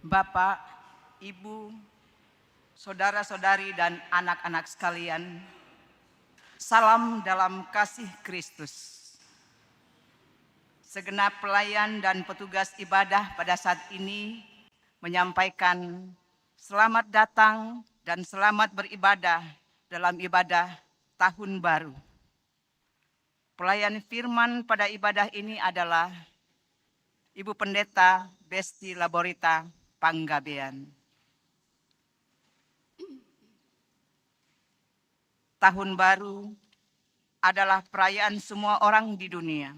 Bapak, Ibu, saudara-saudari dan anak-anak sekalian, salam dalam kasih Kristus. Segenap pelayan dan petugas ibadah pada saat ini menyampaikan selamat datang dan selamat beribadah dalam ibadah Tahun Baru. Pelayan firman pada ibadah ini adalah Ibu Pendeta Besti Laborita Panggabean. Tahun Baru adalah perayaan semua orang di dunia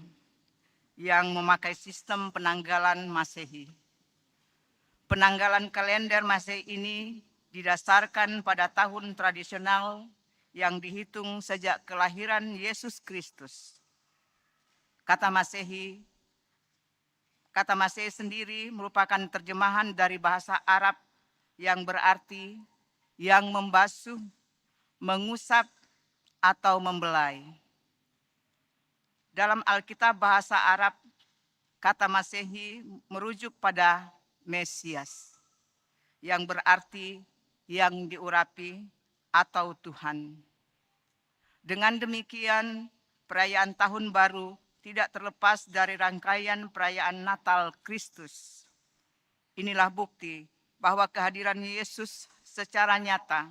yang memakai sistem penanggalan Masehi. Penanggalan kalender Masehi ini didasarkan pada tahun tradisional yang dihitung sejak kelahiran Yesus Kristus. Kata Masehi sendiri merupakan terjemahan dari bahasa Arab yang berarti yang membasuh, mengusap, atau membelai. Dalam Alkitab bahasa Arab, kata Masehi merujuk pada Mesias, yang berarti yang diurapi atau Tuhan. Dengan demikian, perayaan Tahun Baru tidak terlepas dari rangkaian perayaan Natal Kristus. Inilah bukti bahwa kehadiran Yesus secara nyata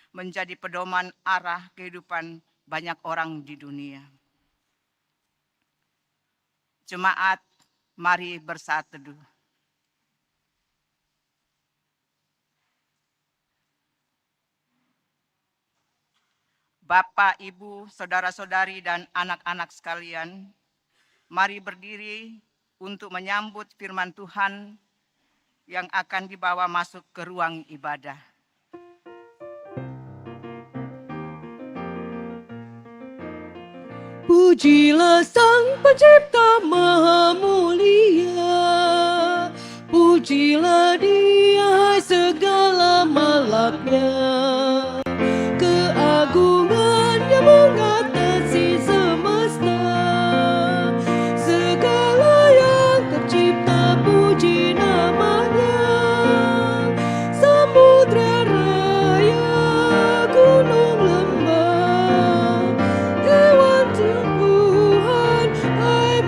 menjadi pedoman arah kehidupan banyak orang di dunia. Jemaat, mari bersaat teduh. Bapak, Ibu, saudara-saudari, dan anak-anak sekalian, mari berdiri untuk menyambut firman Tuhan yang akan dibawa masuk ke ruang ibadah. Pujilah Sang Pencipta Maha Mulia, pujilah Dia segala malaknya. Keagungannya mengatasi semesta, segala yang tercipta puji namanya. Samudra raya, gunung lembah, hewan tumbuhan, air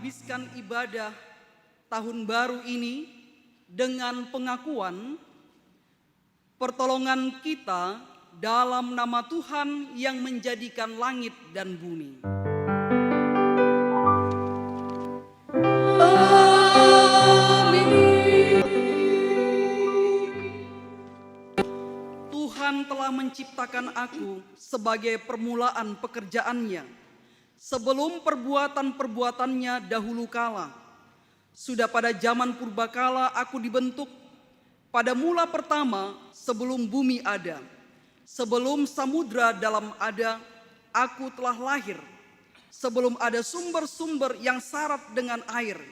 menghabiskan ibadah tahun baru ini dengan pengakuan pertolongan kita dalam nama Tuhan yang menjadikan langit dan bumi. Tuhan telah menciptakan aku sebagai permulaan pekerjaannya, sebelum perbuatan-perbuatannya dahulu kala. Sudah pada zaman purbakala aku dibentuk, pada mula pertama sebelum bumi ada. Sebelum samudra dalam ada, aku telah lahir. Sebelum ada sumber-sumber yang syarat dengan air,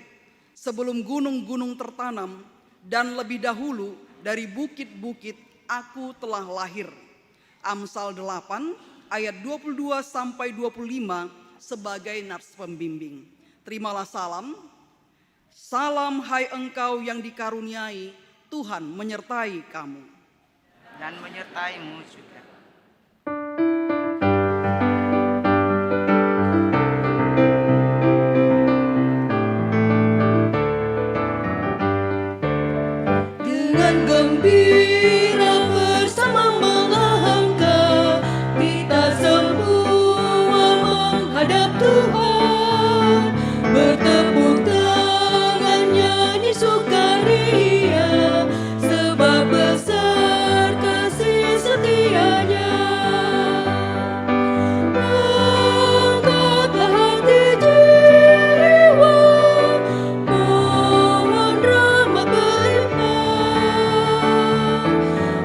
sebelum gunung-gunung tertanam, dan lebih dahulu dari bukit-bukit aku telah lahir. Amsal 8 ayat 22 sampai 25 sebagai nats pembimbing. Terimalah salam. Salam hai engkau yang dikaruniai, Tuhan menyertai kamu. Dan menyertaimu juga. Dengan gembira bersama melangkah, kita semua menghadap Tuhan. Bertepuk tangan nyanyi sukaria, sebab besar kasih setianya. Angkatlah hati jiwa, mohon rahmat berlimpah.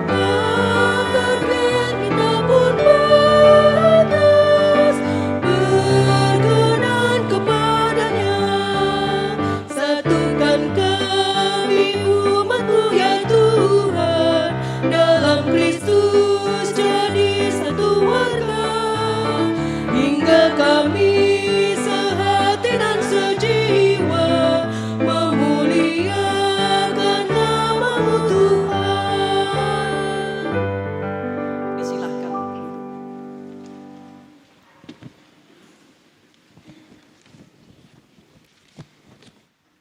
Agar kita pun batas berkenan kepadanya. Satukan kami umat-Mu ya Tuhan, dalam Kristus jadi satu warga, hingga kami sehati dan sejiwa memuliakan nama-Mu Tuhan. Disilahkan.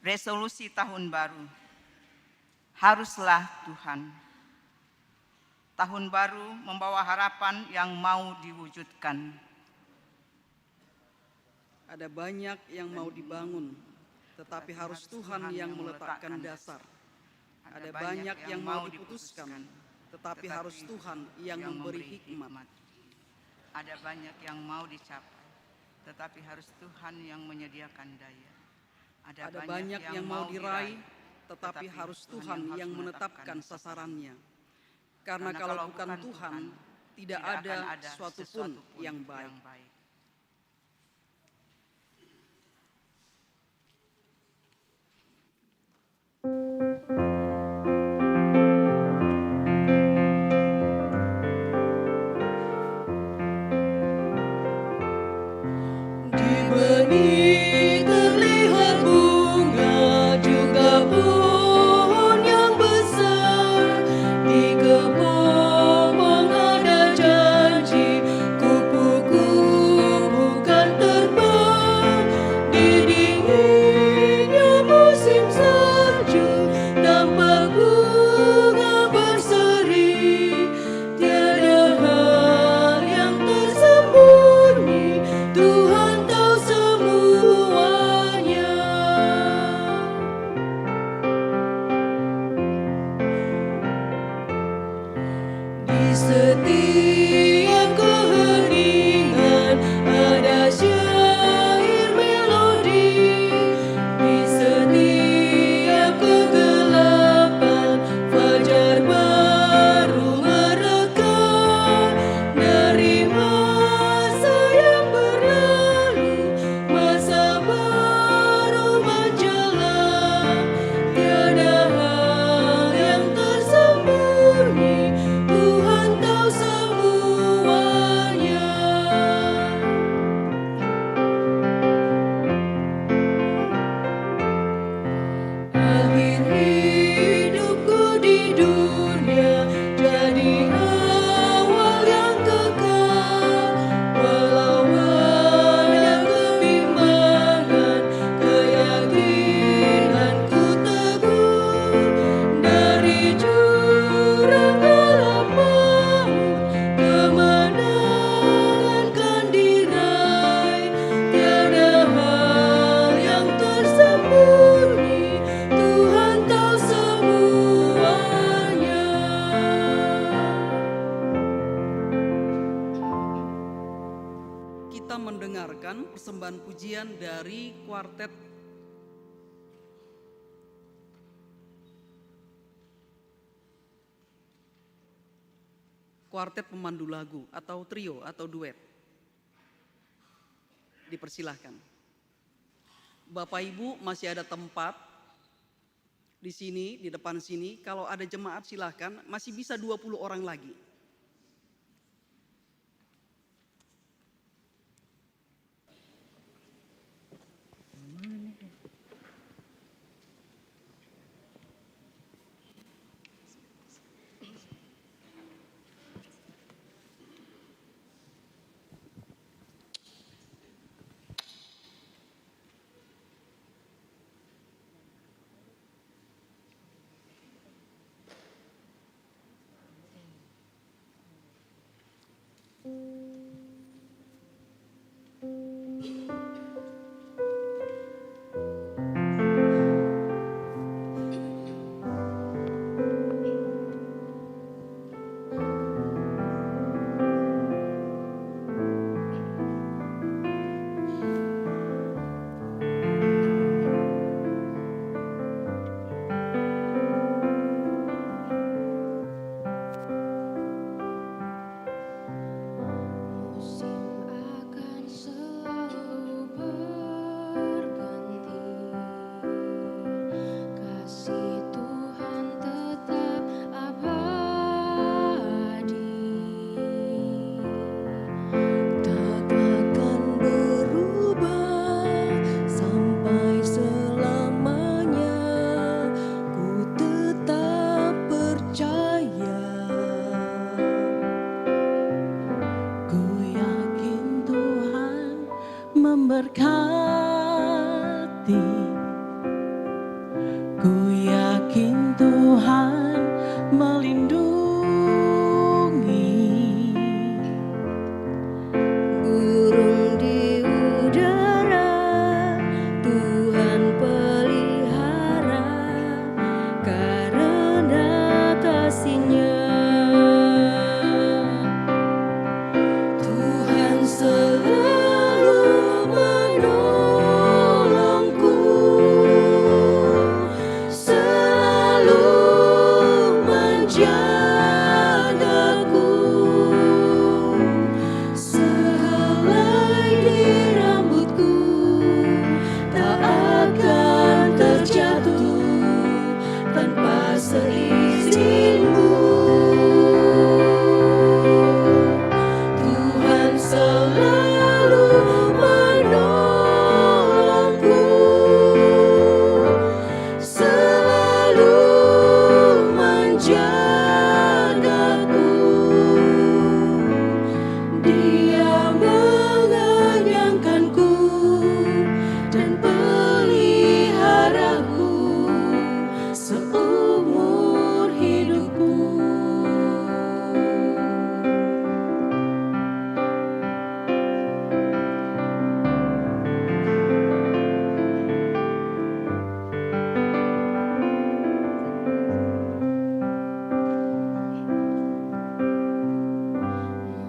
Resolusi tahun baru. Haruslah Tuhan. Tahun baru membawa harapan yang mau diwujudkan. Ada banyak yang mau dibangun, tetapi harus Tuhan yang meletakkan dasar. Ada banyak yang mau diputuskan, tetapi harus Tuhan yang memberi hikmat. Ada banyak yang mau dicapai, tetapi harus Tuhan yang menyediakan daya. Ada banyak yang mau diraih, tetapi harus Tuhan yang menetapkan sasarannya. Karena kalau bukan Tuhan, tidak ada sesuatu pun yang baik. Di benih terlihat bunga, juga pohon yang besar. Di kebun ada janji, kupu-kupu persilakan persembahan pujian dari kuartet pemandu lagu atau trio atau duet. Dipersilahkan. Bapak Ibu masih ada tempat di sini, di depan sini. Kalau ada jemaat silahkan, masih bisa 20 orang lagi. memberkati. Ku yakin Tuhan melindungi. Burung di udara Tuhan pelihara karena kasih-Nya. Tuhan selalu menolongku, selalu menjagaku. Sehelai di rambutku tak akan terjatuh tanpa seizin-Mu. Tuhan selalu menolongku, selalu menjagaku. Dia mengenyangkanku dan peliharaku seumur hidupku.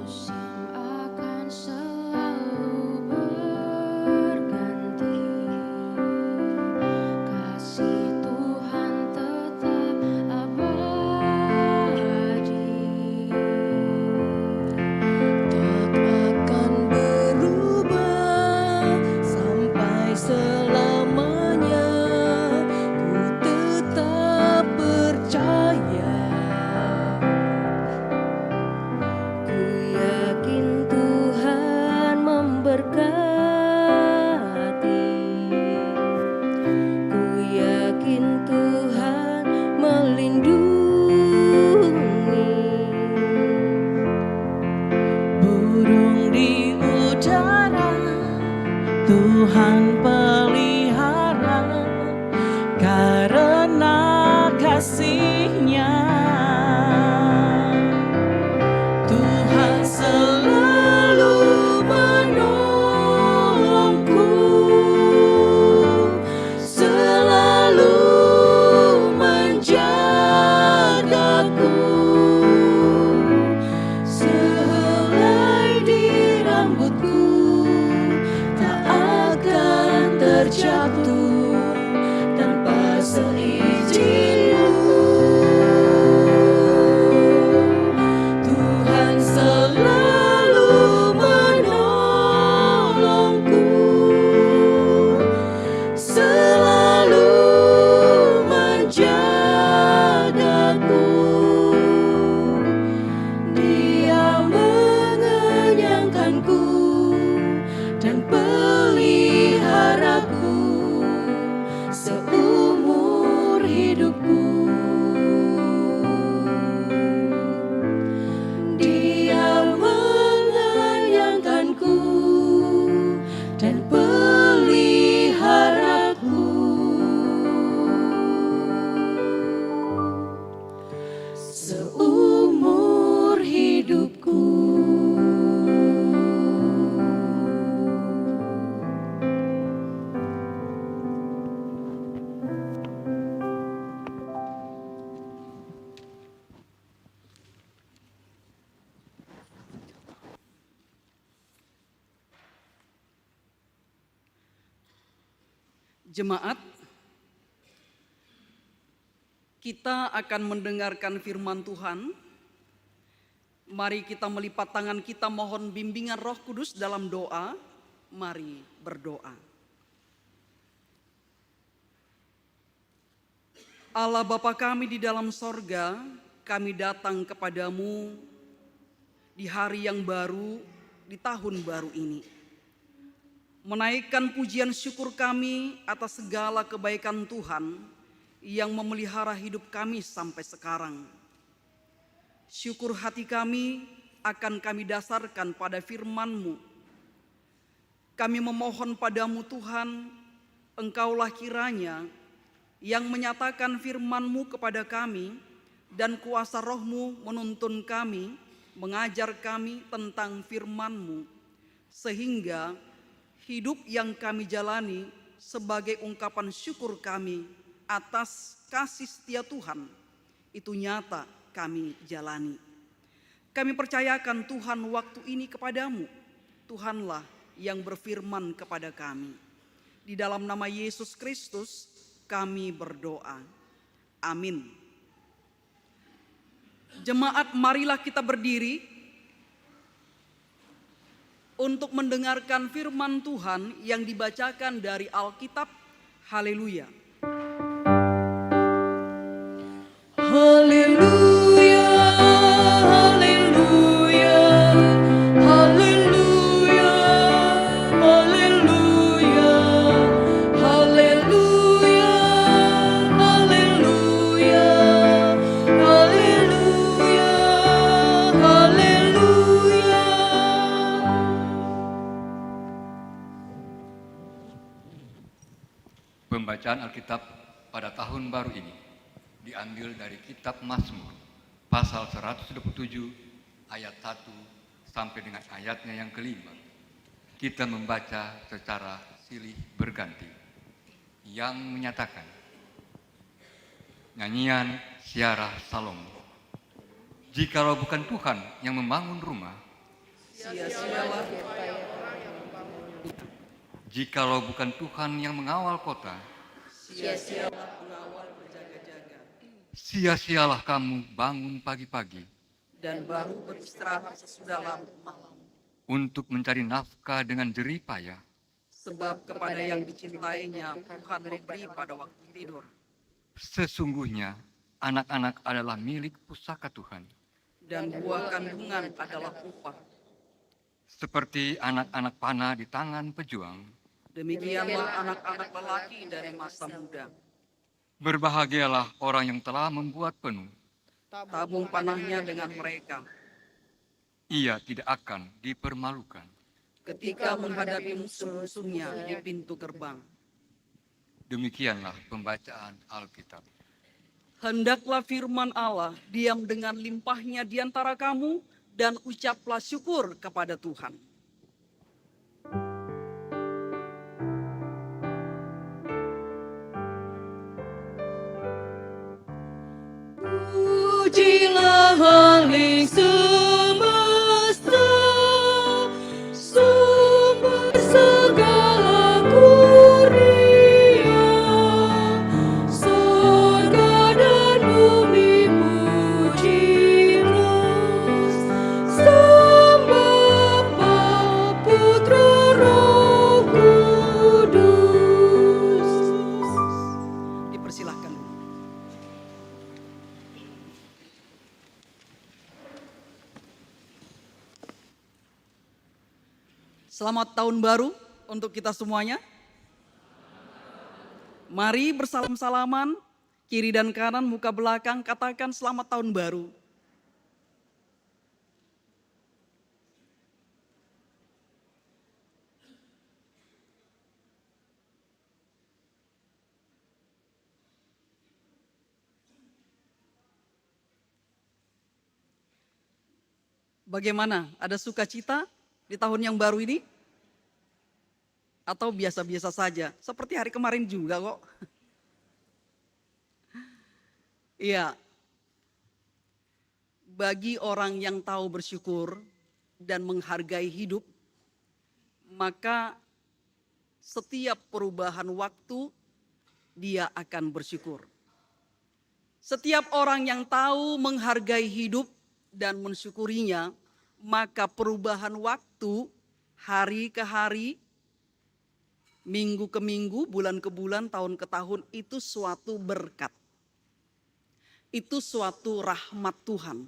Musim akan selalu berganti, kasih Tuhan tetap abadi. Tak akan berubah sampai selamanya, ku tetap percaya. Ku yakin Tuhan memberkati. Ku yakin Tuhan melindungi. Burung di udara Tuhan pelihara karena kasih-Nya. Tuhan selalu menolongku, selalu menjagaku. Sehelai di rambutku Jemaat, kita akan mendengarkan firman Tuhan. Mari kita melipat tangan kita mohon bimbingan Roh Kudus dalam doa. Mari berdoa. Allah Bapa kami di dalam sorga, kami datang kepadamu di hari yang baru, di tahun baru ini. Menaikkan pujian syukur kami atas segala kebaikan Tuhan yang memelihara hidup kami sampai sekarang. Syukur hati kami akan kami dasarkan pada firman-Mu. Kami memohon padamu Tuhan, Engkaulah kiranya yang menyatakan firman-Mu kepada kami dan kuasa Roh-Mu menuntun kami, mengajar kami tentang firman-Mu, sehingga hidup yang kami jalani sebagai ungkapan syukur kami atas kasih setia Tuhan, itu nyata kami jalani. Kami percayakan Tuhan waktu ini kepadamu. Tuhanlah yang berfirman kepada kami. Di dalam nama Yesus Kristus kami berdoa. Amin. Jemaat, marilah kita berdiri untuk mendengarkan firman Tuhan yang dibacakan dari Alkitab. Haleluya. Haleluya, haleluya, haleluya, haleluya, haleluya, haleluya, haleluya, haleluya. Pembacaan Alkitab pada tahun baru ini diambil dari kitab Mazmur pasal 127 ayat 1 sampai dengan ayatnya yang kelima. Kita membaca secara silih berganti yang menyatakan nyanyian Syarah Salomo. Jikalau bukan Tuhan yang membangun rumah, Sia-sialah jikalau bukan Tuhan yang mengawal kota, sia-sialah pengawal berjaga-jaga, sia-sialah kamu bangun pagi-pagi dan baru beristirahat sesudah larut malam. untuk mencari nafkah dengan jerih payah. Sebab kepada yang dicintainya Tuhan memberi pada waktu tidur. Sesungguhnya anak-anak adalah milik pusaka Tuhan, Dan buah kandungan adalah upah. seperti anak-anak panah di tangan pejuang. Demikianlah anak-anak lelaki dari masa muda. Berbahagialah orang yang telah membuat penuh, Tabung panahnya dengan mereka. ia tidak akan dipermalukan. Ketika menghadapi musuh-musuhnya di pintu gerbang. Demikianlah pembacaan Alkitab. Hendaklah firman Allah diam dengan limpahnya di antara kamu dan ucaplah syukur kepada Tuhan. Pujilah Haling semesta, sumber segala kurnia, surga dan bumi pujilah, sembah Bapa, Putra, Roh Kudus. Dipersilahkan. Selamat tahun baru untuk kita semuanya. Mari bersalam-salaman, kiri dan kanan, muka belakang, katakan selamat tahun baru. Bagaimana? Ada sukacita di tahun yang baru ini? Atau biasa-biasa saja? Seperti hari kemarin juga kok. Iya. Bagi orang yang tahu bersyukur dan menghargai hidup, maka setiap perubahan waktu dia akan bersyukur. Setiap orang yang tahu menghargai hidup dan mensyukurinya, maka perubahan waktu, hari ke hari, minggu ke minggu, bulan ke bulan, tahun ke tahun, itu suatu berkat. Itu suatu rahmat Tuhan.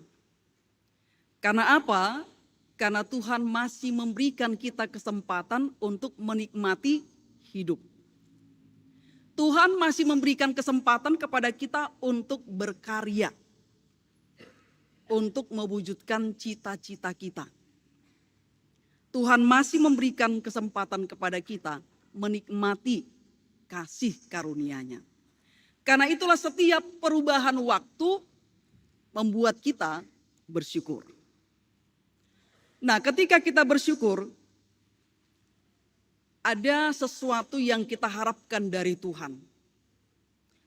Karena apa? Karena Tuhan masih memberikan kita kesempatan untuk menikmati hidup. Tuhan masih memberikan kesempatan kepada kita untuk berkarya, untuk mewujudkan cita-cita kita. Tuhan masih memberikan kesempatan kepada kita menikmati kasih karunia-Nya. Karena itulah setiap perubahan waktu membuat kita bersyukur. Nah, ketika kita bersyukur, ada sesuatu yang kita harapkan dari Tuhan.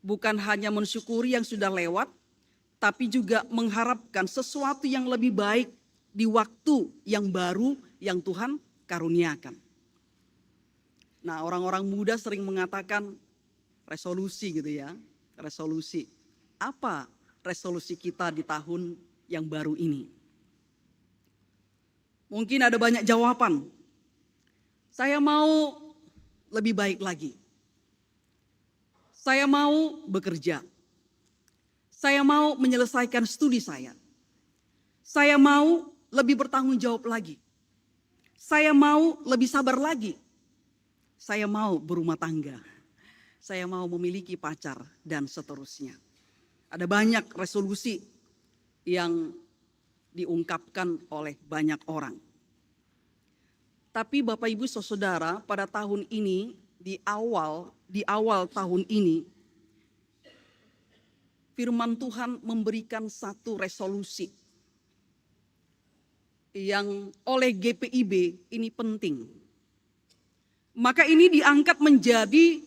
Bukan hanya mensyukuri yang sudah lewat, tapi juga mengharapkan sesuatu yang lebih baik di waktu yang baru yang Tuhan karuniakan. Nah, orang-orang muda sering mengatakan resolusi gitu ya, resolusi. Apa resolusi kita di tahun yang baru ini? Mungkin ada banyak jawaban. Saya mau lebih baik lagi. Saya mau bekerja. Saya mau menyelesaikan studi saya. Saya mau lebih bertanggung jawab lagi. Saya mau lebih sabar lagi. Saya mau berumah tangga. Saya mau memiliki pacar dan seterusnya. Ada banyak resolusi yang diungkapkan oleh banyak orang. Tapi Bapak Ibu Saudara, pada tahun ini, di awal tahun ini, firman Tuhan memberikan satu resolusi yang oleh GPIB ini penting. Maka ini diangkat menjadi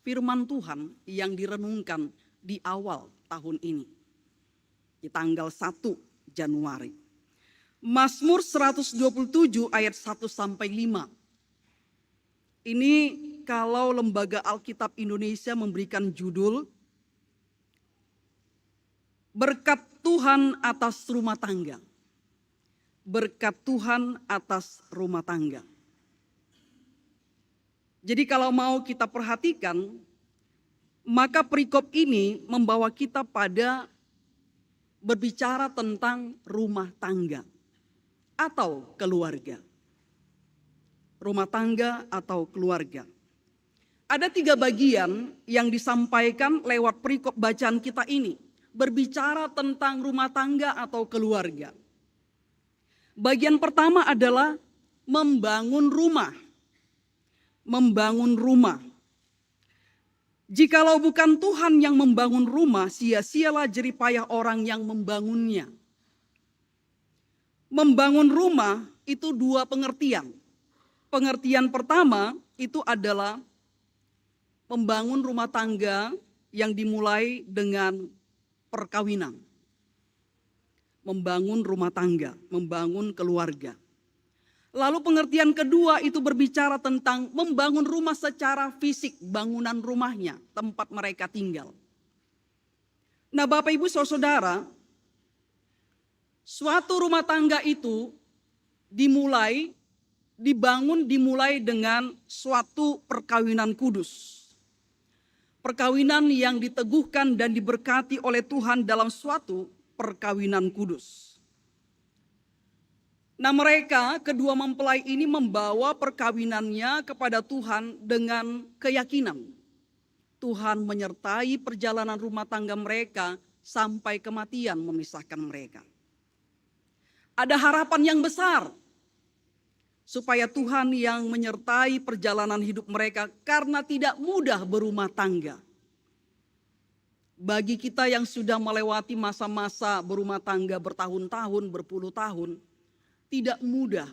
firman Tuhan yang direnungkan di awal tahun ini, di tanggal 1 Januari. Mazmur 127 ayat 1 sampai 5. Ini kalau Lembaga Alkitab Indonesia memberikan judul Berkat Tuhan atas rumah tangga. Berkat Tuhan atas rumah tangga. Jadi kalau mau kita perhatikan, maka perikop ini membawa kita pada berbicara tentang rumah tangga atau keluarga. Rumah tangga atau keluarga. Ada 3 bagian yang disampaikan lewat perikop bacaan kita ini. Berbicara tentang rumah tangga atau keluarga. Bagian pertama adalah membangun rumah. Membangun rumah. Jikalau bukan Tuhan yang membangun rumah, sia-sialah jeripayah orang yang membangunnya. Membangun rumah itu 2 pengertian. Pengertian pertama itu adalah membangun rumah tangga yang dimulai dengan perkawinan. Membangun rumah tangga, membangun keluarga. Lalu pengertian kedua itu berbicara tentang membangun rumah secara fisik, bangunan rumahnya, tempat mereka tinggal. Nah, Bapak Ibu Saudara, suatu rumah tangga itu dimulai dengan suatu perkawinan kudus. Perkawinan yang diteguhkan dan diberkati oleh Tuhan dalam suatu perkawinan kudus. Nah, mereka kedua mempelai ini membawa perkawinannya kepada Tuhan dengan keyakinan. Tuhan menyertai perjalanan rumah tangga mereka sampai kematian memisahkan mereka. Ada harapan yang besar supaya Tuhan yang menyertai perjalanan hidup mereka karena tidak mudah berumah tangga. Bagi kita yang sudah melewati masa-masa berumah tangga bertahun-tahun, berpuluh tahun, tidak mudah.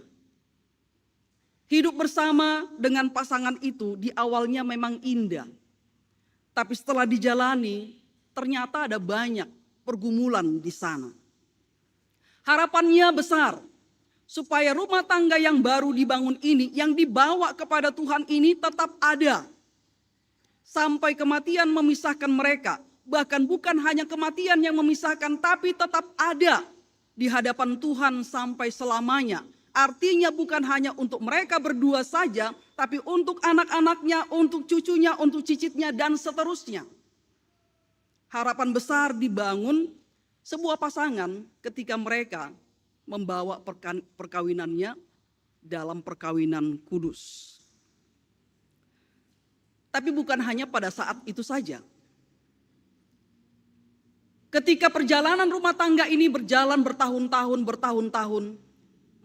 Hidup bersama dengan pasangan itu di awalnya memang indah. Tapi setelah dijalani, ternyata ada banyak pergumulan di sana. Harapannya besar, supaya rumah tangga yang baru dibangun ini, yang dibawa kepada Tuhan ini tetap ada. sampai kematian memisahkan mereka. Bahkan bukan hanya kematian yang memisahkan, tapi tetap ada di hadapan Tuhan sampai selamanya. Artinya bukan hanya untuk mereka berdua saja, tapi untuk anak-anaknya, untuk cucunya, untuk cicitnya, dan seterusnya. Harapan besar dibangun sebuah pasangan ketika mereka membawa perkawinannya dalam perkawinan kudus. Tapi bukan hanya pada saat itu saja. Ketika perjalanan rumah tangga ini berjalan bertahun-tahun,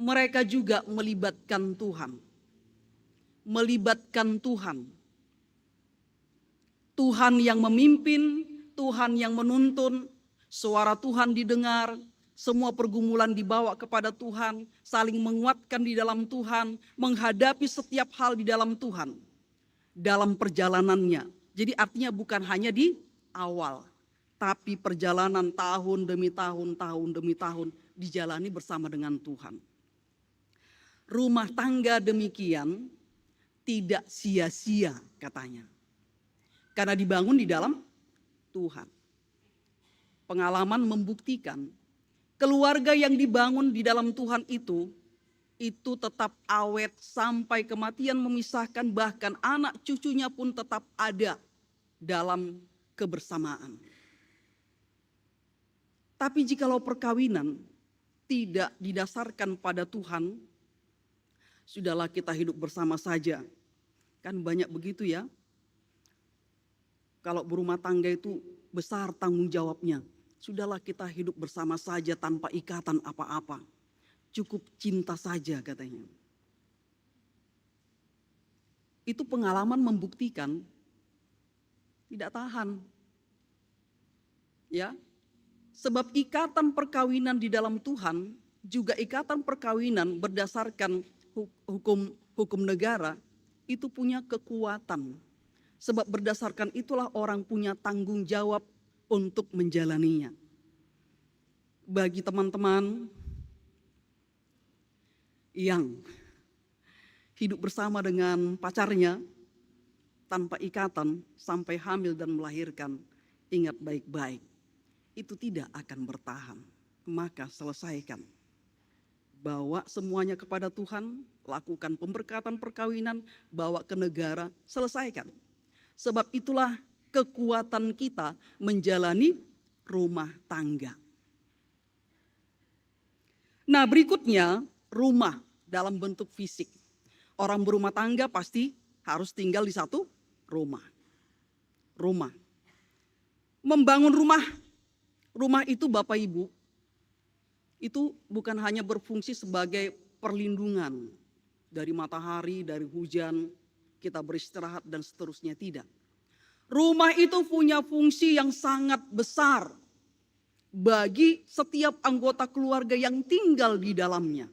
mereka juga melibatkan Tuhan. Melibatkan Tuhan. Tuhan yang memimpin, Tuhan yang menuntun, suara Tuhan didengar, semua pergumulan dibawa kepada Tuhan, saling menguatkan di dalam Tuhan, menghadapi setiap hal di dalam Tuhan. Dalam perjalanannya. Jadi artinya bukan hanya di awal, tapi perjalanan tahun demi tahun, tahun demi tahun dijalani bersama dengan Tuhan. Rumah tangga demikian tidak sia-sia katanya. Karena dibangun di dalam Tuhan. Pengalaman membuktikan keluarga yang dibangun di dalam Tuhan itu tetap awet sampai kematian memisahkan, bahkan anak cucunya pun tetap ada dalam kebersamaan. Tapi jikalau perkawinan tidak didasarkan pada Tuhan, sudahlah kita hidup bersama saja. Kan banyak begitu ya. Kalau berumah tangga itu besar tanggung jawabnya. Sudahlah kita hidup bersama saja tanpa ikatan apa-apa. Cukup cinta saja katanya. Itu pengalaman membuktikan tidak tahan. Ya. Sebab ikatan perkawinan di dalam Tuhan, juga ikatan perkawinan berdasarkan hukum negara, itu punya kekuatan. Sebab berdasarkan itulah orang punya tanggung jawab untuk menjalaninya. Bagi teman-teman yang hidup bersama dengan pacarnya tanpa ikatan sampai hamil dan melahirkan, ingat baik-baik. Itu tidak akan bertahan, maka selesaikan. Bawa semuanya kepada Tuhan, lakukan pemberkatan perkawinan, bawa ke negara, selesaikan. Sebab itulah kekuatan kita menjalani rumah tangga. Nah, berikutnya rumah dalam bentuk fisik. Orang berumah tangga pasti harus tinggal di satu rumah. Rumah. Membangun rumah itu Bapak Ibu, itu bukan hanya berfungsi sebagai perlindungan dari matahari, dari hujan, kita beristirahat dan seterusnya, tidak. Rumah itu punya fungsi yang sangat besar bagi setiap anggota keluarga yang tinggal di dalamnya.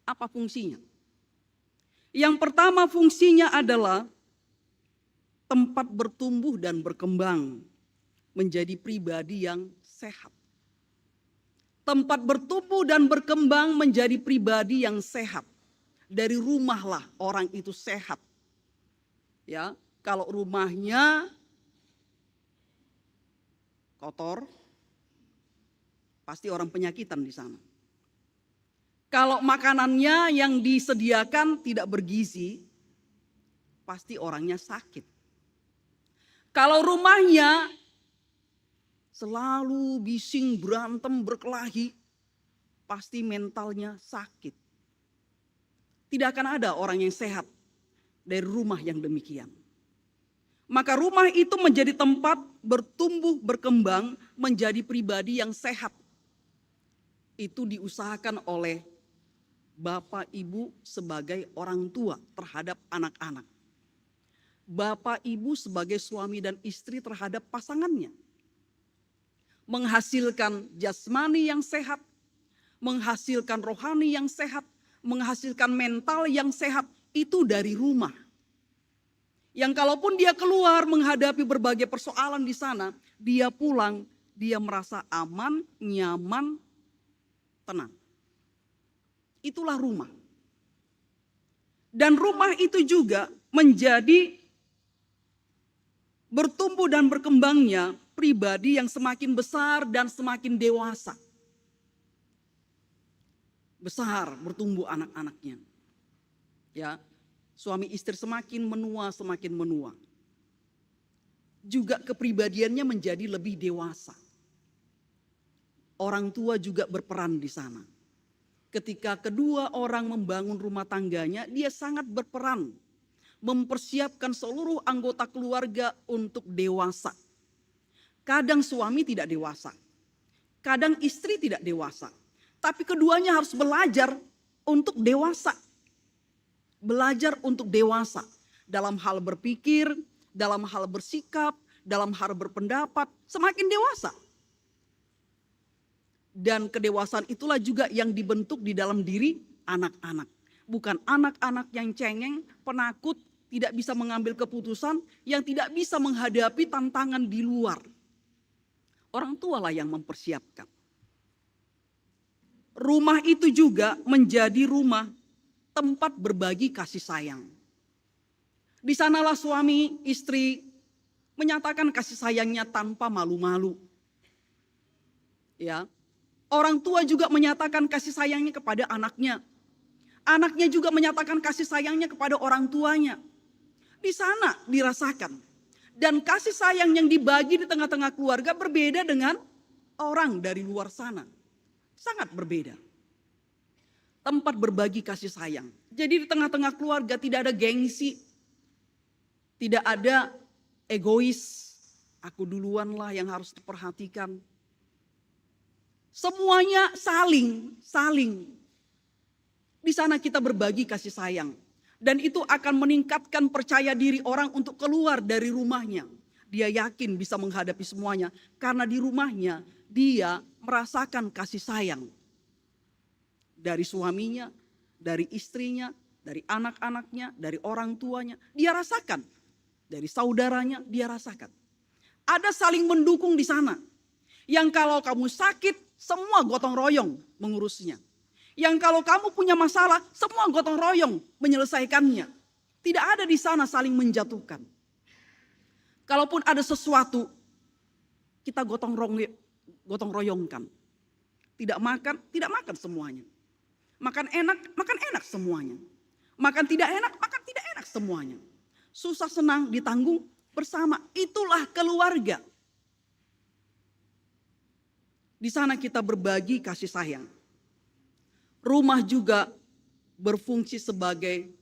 Apa fungsinya? Yang pertama fungsinya adalah tempat bertumbuh dan berkembang menjadi pribadi yang sehat. Tempat bertumbuh dan berkembang menjadi pribadi yang sehat. Dari rumahlah orang itu sehat. Ya, kalau rumahnya kotor, pasti orang penyakitan di sana. Kalau makanannya yang disediakan tidak bergizi, pasti orangnya sakit. Kalau rumahnya selalu bising, berantem, berkelahi, pasti mentalnya sakit. Tidak akan ada orang yang sehat dari rumah yang demikian. Maka rumah itu menjadi tempat bertumbuh, berkembang, menjadi pribadi yang sehat. Itu diusahakan oleh Bapak Ibu sebagai orang tua terhadap anak-anak. Bapak Ibu sebagai suami dan istri terhadap pasangannya. Menghasilkan jasmani yang sehat, menghasilkan rohani yang sehat, menghasilkan mental yang sehat, itu dari rumah. Yang kalaupun dia keluar menghadapi berbagai persoalan di sana, dia pulang, dia merasa aman, nyaman, tenang. Itulah rumah. Dan rumah itu juga menjadi bertumbuh dan berkembangnya pribadi yang semakin besar dan semakin dewasa. Besar bertumbuh anak-anaknya. Ya, suami istri semakin menua, semakin menua. Juga kepribadiannya menjadi lebih dewasa. Orang tua juga berperan di sana. Ketika kedua orang membangun rumah tangganya, dia sangat berperan mempersiapkan seluruh anggota keluarga untuk dewasa. Kadang suami tidak dewasa, kadang istri tidak dewasa, tapi keduanya harus belajar untuk dewasa. Belajar untuk dewasa dalam hal berpikir, dalam hal bersikap, dalam hal berpendapat, semakin dewasa. Dan kedewasaan itulah juga yang dibentuk di dalam diri anak-anak. Bukan anak-anak yang cengeng, penakut, tidak bisa mengambil keputusan, yang tidak bisa menghadapi tantangan di luar. Orang tua lah yang mempersiapkan. Rumah itu juga menjadi rumah tempat berbagi kasih sayang. Di sanalah suami istri menyatakan kasih sayangnya tanpa malu-malu. Ya, orang tua juga menyatakan kasih sayangnya kepada anaknya. Anaknya juga menyatakan kasih sayangnya kepada orang tuanya. Di sana dirasakan. Dan kasih sayang yang dibagi di tengah-tengah keluarga berbeda dengan orang dari luar sana. Sangat berbeda. Tempat berbagi kasih sayang. Jadi di tengah-tengah keluarga tidak ada gengsi. Tidak ada egois. Aku duluan lah yang harus diperhatikan. Semuanya saling. Di sana kita berbagi kasih sayang. Dan itu akan meningkatkan percaya diri orang untuk keluar dari rumahnya. Dia yakin bisa menghadapi semuanya. Karena di rumahnya dia merasakan kasih sayang. Dari suaminya, dari istrinya, dari anak-anaknya, dari orang tuanya. Dia rasakan. Dari saudaranya dia rasakan. Ada saling mendukung di sana. Yang kalau kamu sakit, semua gotong royong mengurusnya. Yang kalau kamu punya masalah, semua gotong royong menyelesaikannya. Tidak ada di sana saling menjatuhkan. Kalaupun ada sesuatu, kita gotong royongkan. Tidak makan semuanya. Makan enak semuanya. Makan tidak enak semuanya. Susah senang ditanggung bersama. Itulah keluarga. Di sana kita berbagi kasih sayang. Rumah juga berfungsi sebagai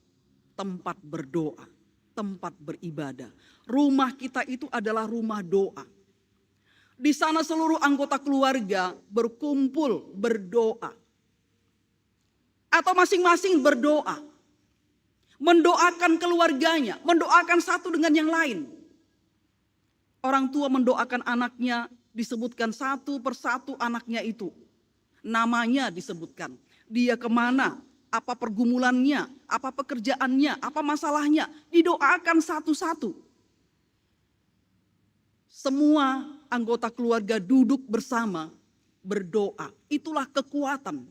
tempat berdoa, tempat beribadah. Rumah kita itu adalah rumah doa. Di sana seluruh anggota keluarga berkumpul berdoa. Atau masing-masing berdoa. Mendoakan keluarganya, mendoakan satu dengan yang lain. Orang tua mendoakan anaknya, disebutkan satu persatu anaknya itu. Namanya disebutkan. Dia kemana, apa pergumulannya, apa pekerjaannya, apa masalahnya. Didoakan satu-satu. Semua anggota keluarga duduk bersama berdoa. Itulah kekuatan.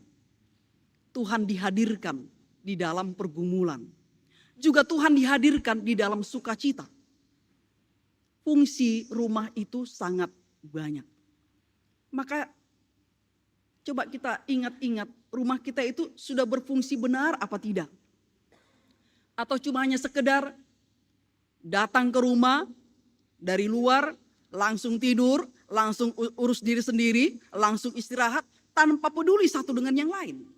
Tuhan dihadirkan di dalam pergumulan. Juga Tuhan dihadirkan di dalam sukacita. Fungsi rumah itu sangat banyak. Maka coba kita ingat-ingat, rumah kita itu sudah berfungsi benar apa tidak? Atau cuma hanya sekedar datang ke rumah dari luar, langsung tidur, langsung urus diri sendiri, langsung istirahat, tanpa peduli satu dengan yang lain.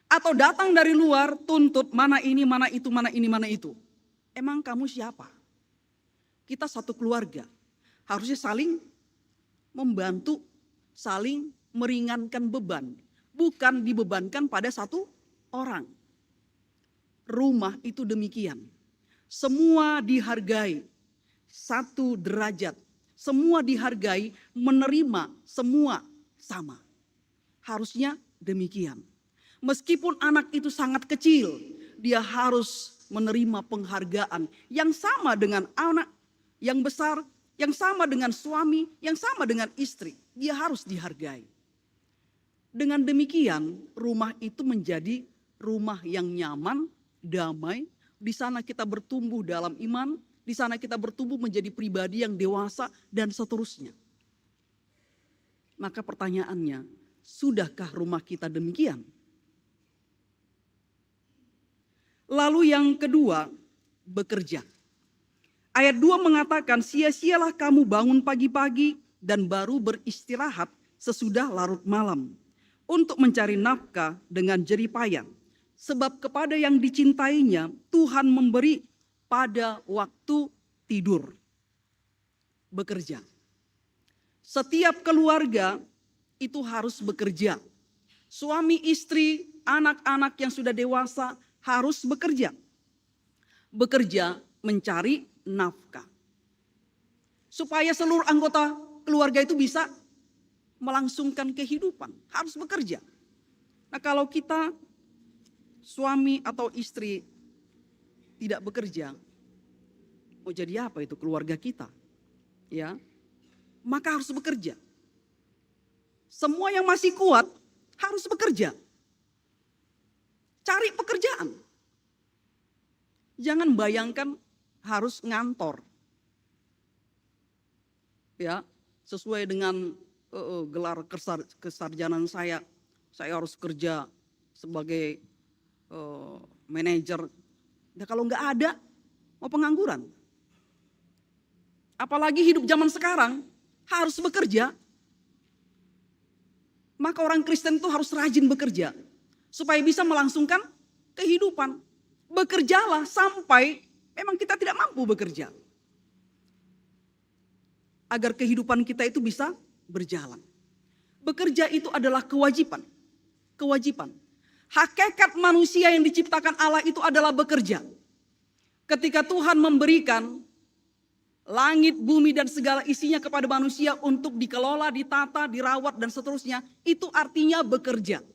Atau datang dari luar, tuntut mana ini, mana itu, mana ini, mana itu. Emang kamu siapa? Kita satu keluarga, harusnya saling membantu, saling meringankan beban. Bukan dibebankan pada satu orang. Rumah itu demikian. Semua dihargai, satu derajat. Semua dihargai, menerima semua sama. Harusnya demikian. Meskipun anak itu sangat kecil, dia harus menerima penghargaan yang sama dengan anak yang besar, yang sama dengan suami, yang sama dengan istri. Dia harus dihargai. Dengan demikian, rumah itu menjadi rumah yang nyaman, damai. Di sana kita bertumbuh dalam iman, Di sana kita bertumbuh menjadi pribadi yang dewasa dan seterusnya. Maka pertanyaannya, sudahkah rumah kita demikian? Lalu yang kedua, bekerja. Ayat 2 mengatakan, sia-sialah kamu bangun pagi-pagi dan baru beristirahat sesudah larut malam, untuk mencari nafkah dengan jerih payah. Sebab kepada yang dicintainya Tuhan memberi pada waktu tidur. Bekerja. Setiap keluarga itu harus bekerja. Suami, istri, anak-anak yang sudah dewasa harus bekerja. Bekerja mencari nafkah. Supaya seluruh anggota keluarga itu bisa melangsungkan kehidupan, harus bekerja. Nah, kalau kita suami atau istri tidak bekerja, mau jadi apa itu keluarga kita? Ya, maka harus bekerja. Semua yang masih kuat harus bekerja. Cari pekerjaan. Jangan bayangkan harus ngantor. Ya, sesuai dengan gelar kesarjanaan saya harus kerja sebagai manajer. Nah, kalau nggak ada, mau pengangguran. Apalagi hidup zaman sekarang harus bekerja. Maka orang Kristen itu harus rajin bekerja supaya bisa melangsungkan kehidupan. Bekerjalah sampai memang kita tidak mampu bekerja. Agar kehidupan kita itu bisa berjalan. Bekerja itu adalah kewajiban. Kewajiban. Hakikat manusia yang diciptakan Allah itu adalah bekerja. Ketika Tuhan memberikan langit, bumi, dan segala isinya kepada manusia untuk dikelola, ditata, dirawat, dan seterusnya, itu artinya bekerja.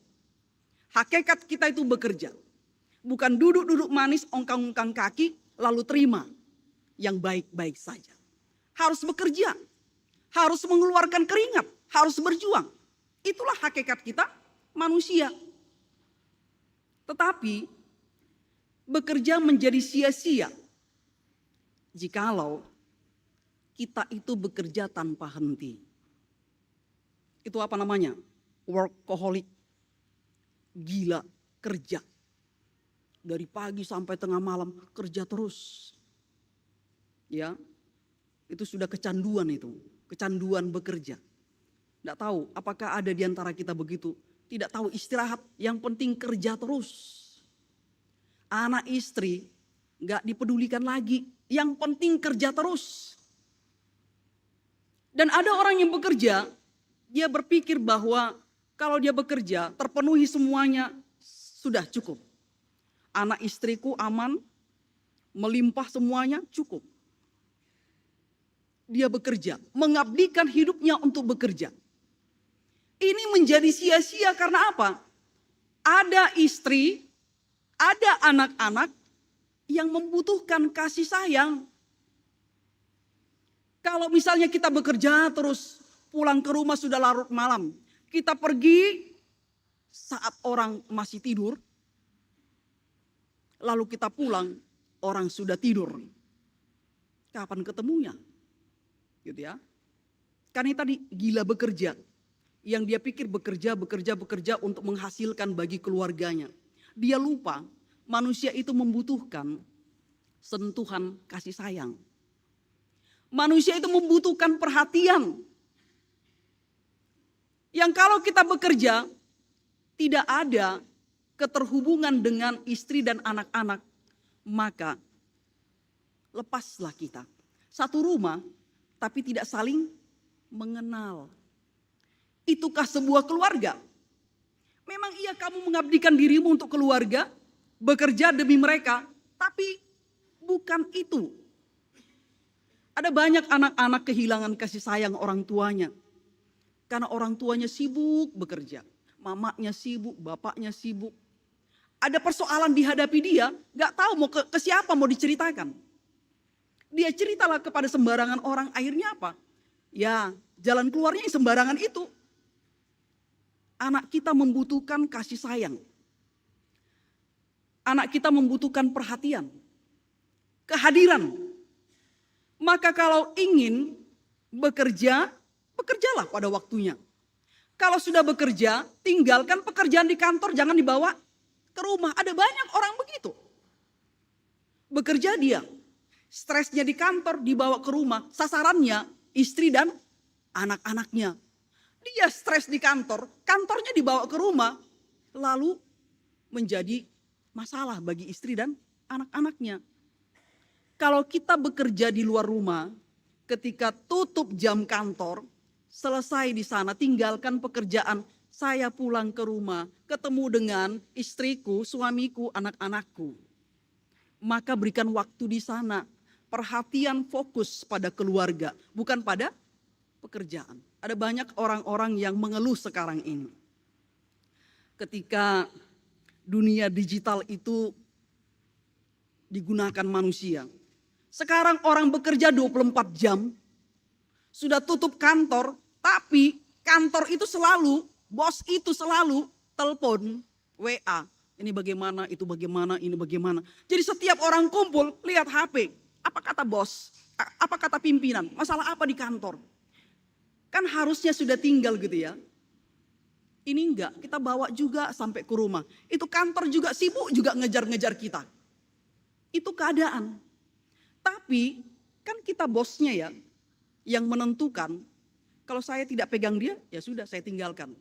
Hakikat kita itu bekerja. Bukan duduk-duduk manis, ongkang-ongkang kaki, lalu terima yang baik-baik saja. Harus bekerja, harus mengeluarkan keringat, harus berjuang. Itulah hakikat kita manusia. Tetapi bekerja menjadi sia-sia jikalau kita itu bekerja tanpa henti. Itu apa namanya? Workaholic. Gila kerja. Dari pagi sampai tengah malam kerja terus. Ya. Itu sudah kecanduan itu. Kecanduan bekerja. Tidak tahu apakah ada di antara kita begitu. Tidak tahu istirahat, yang penting kerja terus. Anak istri gak dipedulikan lagi, yang penting kerja terus. Dan ada orang yang bekerja, dia berpikir bahwa kalau dia bekerja terpenuhi semuanya sudah cukup. Anak istriku aman, melimpah semuanya cukup. Dia bekerja, mengabdikan hidupnya untuk bekerja. Ini menjadi sia-sia karena apa? Ada istri, ada anak-anak yang membutuhkan kasih sayang. Kalau misalnya kita bekerja terus, pulang ke rumah sudah larut malam. Kita pergi saat orang masih tidur. Lalu kita pulang, orang sudah tidur. Kapan ketemunya? Gitu ya. Karena tadi gila bekerja. Yang dia pikir bekerja untuk menghasilkan bagi keluarganya. Dia lupa manusia itu membutuhkan sentuhan kasih sayang. Manusia itu membutuhkan perhatian. Yang kalau kita bekerja tidak ada keterhubungan dengan istri dan anak-anak, maka lepaslah kita. Satu rumah tapi tidak saling mengenal. Itukah sebuah keluarga? Memang iya kamu mengabdikan dirimu untuk keluarga, bekerja demi mereka, tapi bukan itu. Ada banyak anak-anak kehilangan kasih sayang orang tuanya. Karena orang tuanya sibuk bekerja. Mamanya sibuk, bapaknya sibuk. Ada persoalan dihadapi dia, gak tahu mau ke siapa mau diceritakan. Dia ceritalah kepada sembarangan orang, akhirnya apa? Ya jalan keluarnya yang sembarangan itu. Anak kita membutuhkan kasih sayang. Anak kita membutuhkan perhatian. Kehadiran. Maka kalau ingin bekerja, bekerjalah pada waktunya. Kalau sudah bekerja, tinggalkan pekerjaan di kantor, jangan dibawa ke rumah. Ada banyak orang begitu. Bekerja dia, stresnya di kantor dibawa ke rumah, sasarannya istri dan anak-anaknya. Dia stres di kantor, kantornya dibawa ke rumah, lalu menjadi masalah bagi istri dan anak-anaknya. Kalau kita bekerja di luar rumah, ketika tutup jam kantor, selesai di sana, tinggalkan pekerjaan, saya pulang ke rumah, ketemu dengan istriku, suamiku, anak-anakku. Maka berikan waktu di sana, perhatian fokus pada keluarga, bukan pada pekerjaan. Ada banyak orang-orang yang mengeluh sekarang ini. Ketika dunia digital itu digunakan manusia. Sekarang orang bekerja 24 jam, sudah tutup kantor, tapi kantor itu selalu, bos itu selalu telepon, WA. Ini bagaimana, itu bagaimana, ini bagaimana. Jadi setiap orang kumpul, lihat HP. Apa kata bos, apa kata pimpinan, masalah apa di kantor. Kan harusnya sudah tinggal gitu ya. Ini enggak, kita bawa juga sampai ke rumah. Itu kantor juga sibuk juga ngejar-ngejar kita. Itu keadaan. Tapi kan kita bosnya ya, yang menentukan. Kalau saya tidak pegang dia, ya sudah saya tinggalkan.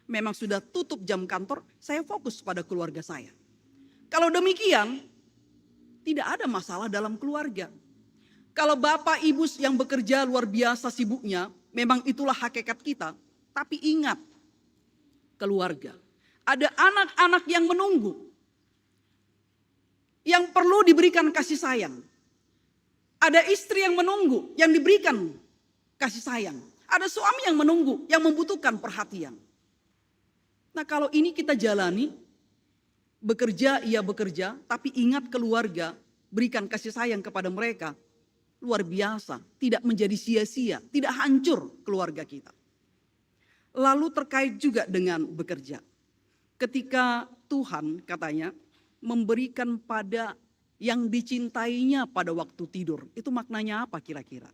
Memang sudah tutup jam kantor, saya fokus pada keluarga saya. Kalau demikian, tidak ada masalah dalam keluarga. Kalau bapak ibu yang bekerja luar biasa sibuknya, memang itulah hakikat kita. Tapi ingat, keluarga. Ada anak-anak yang menunggu. Yang perlu diberikan kasih sayang. Ada istri yang menunggu, yang diberikan kasih sayang. Ada suami yang menunggu, yang membutuhkan perhatian. Nah kalau ini kita jalani, bekerja iya bekerja, tapi ingat keluarga, berikan kasih sayang kepada mereka. Luar biasa, tidak menjadi sia-sia, tidak hancur keluarga kita. Lalu terkait juga dengan bekerja. Ketika Tuhan katanya memberikan pada yang dicintainya pada waktu tidur. Itu maknanya apa kira-kira?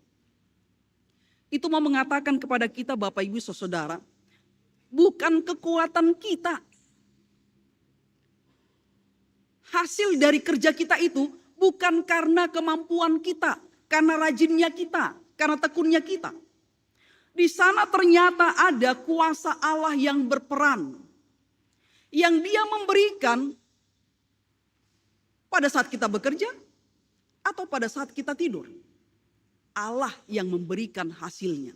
Itu mau mengatakan kepada kita Bapak Ibu Saudara, bukan kekuatan kita. Hasil dari kerja kita itu bukan karena kemampuan kita, karena rajinnya kita, karena tekunnya kita. Di sana ternyata ada kuasa Allah yang berperan. Yang dia memberikan pada saat kita bekerja atau pada saat kita tidur. Allah yang memberikan hasilnya.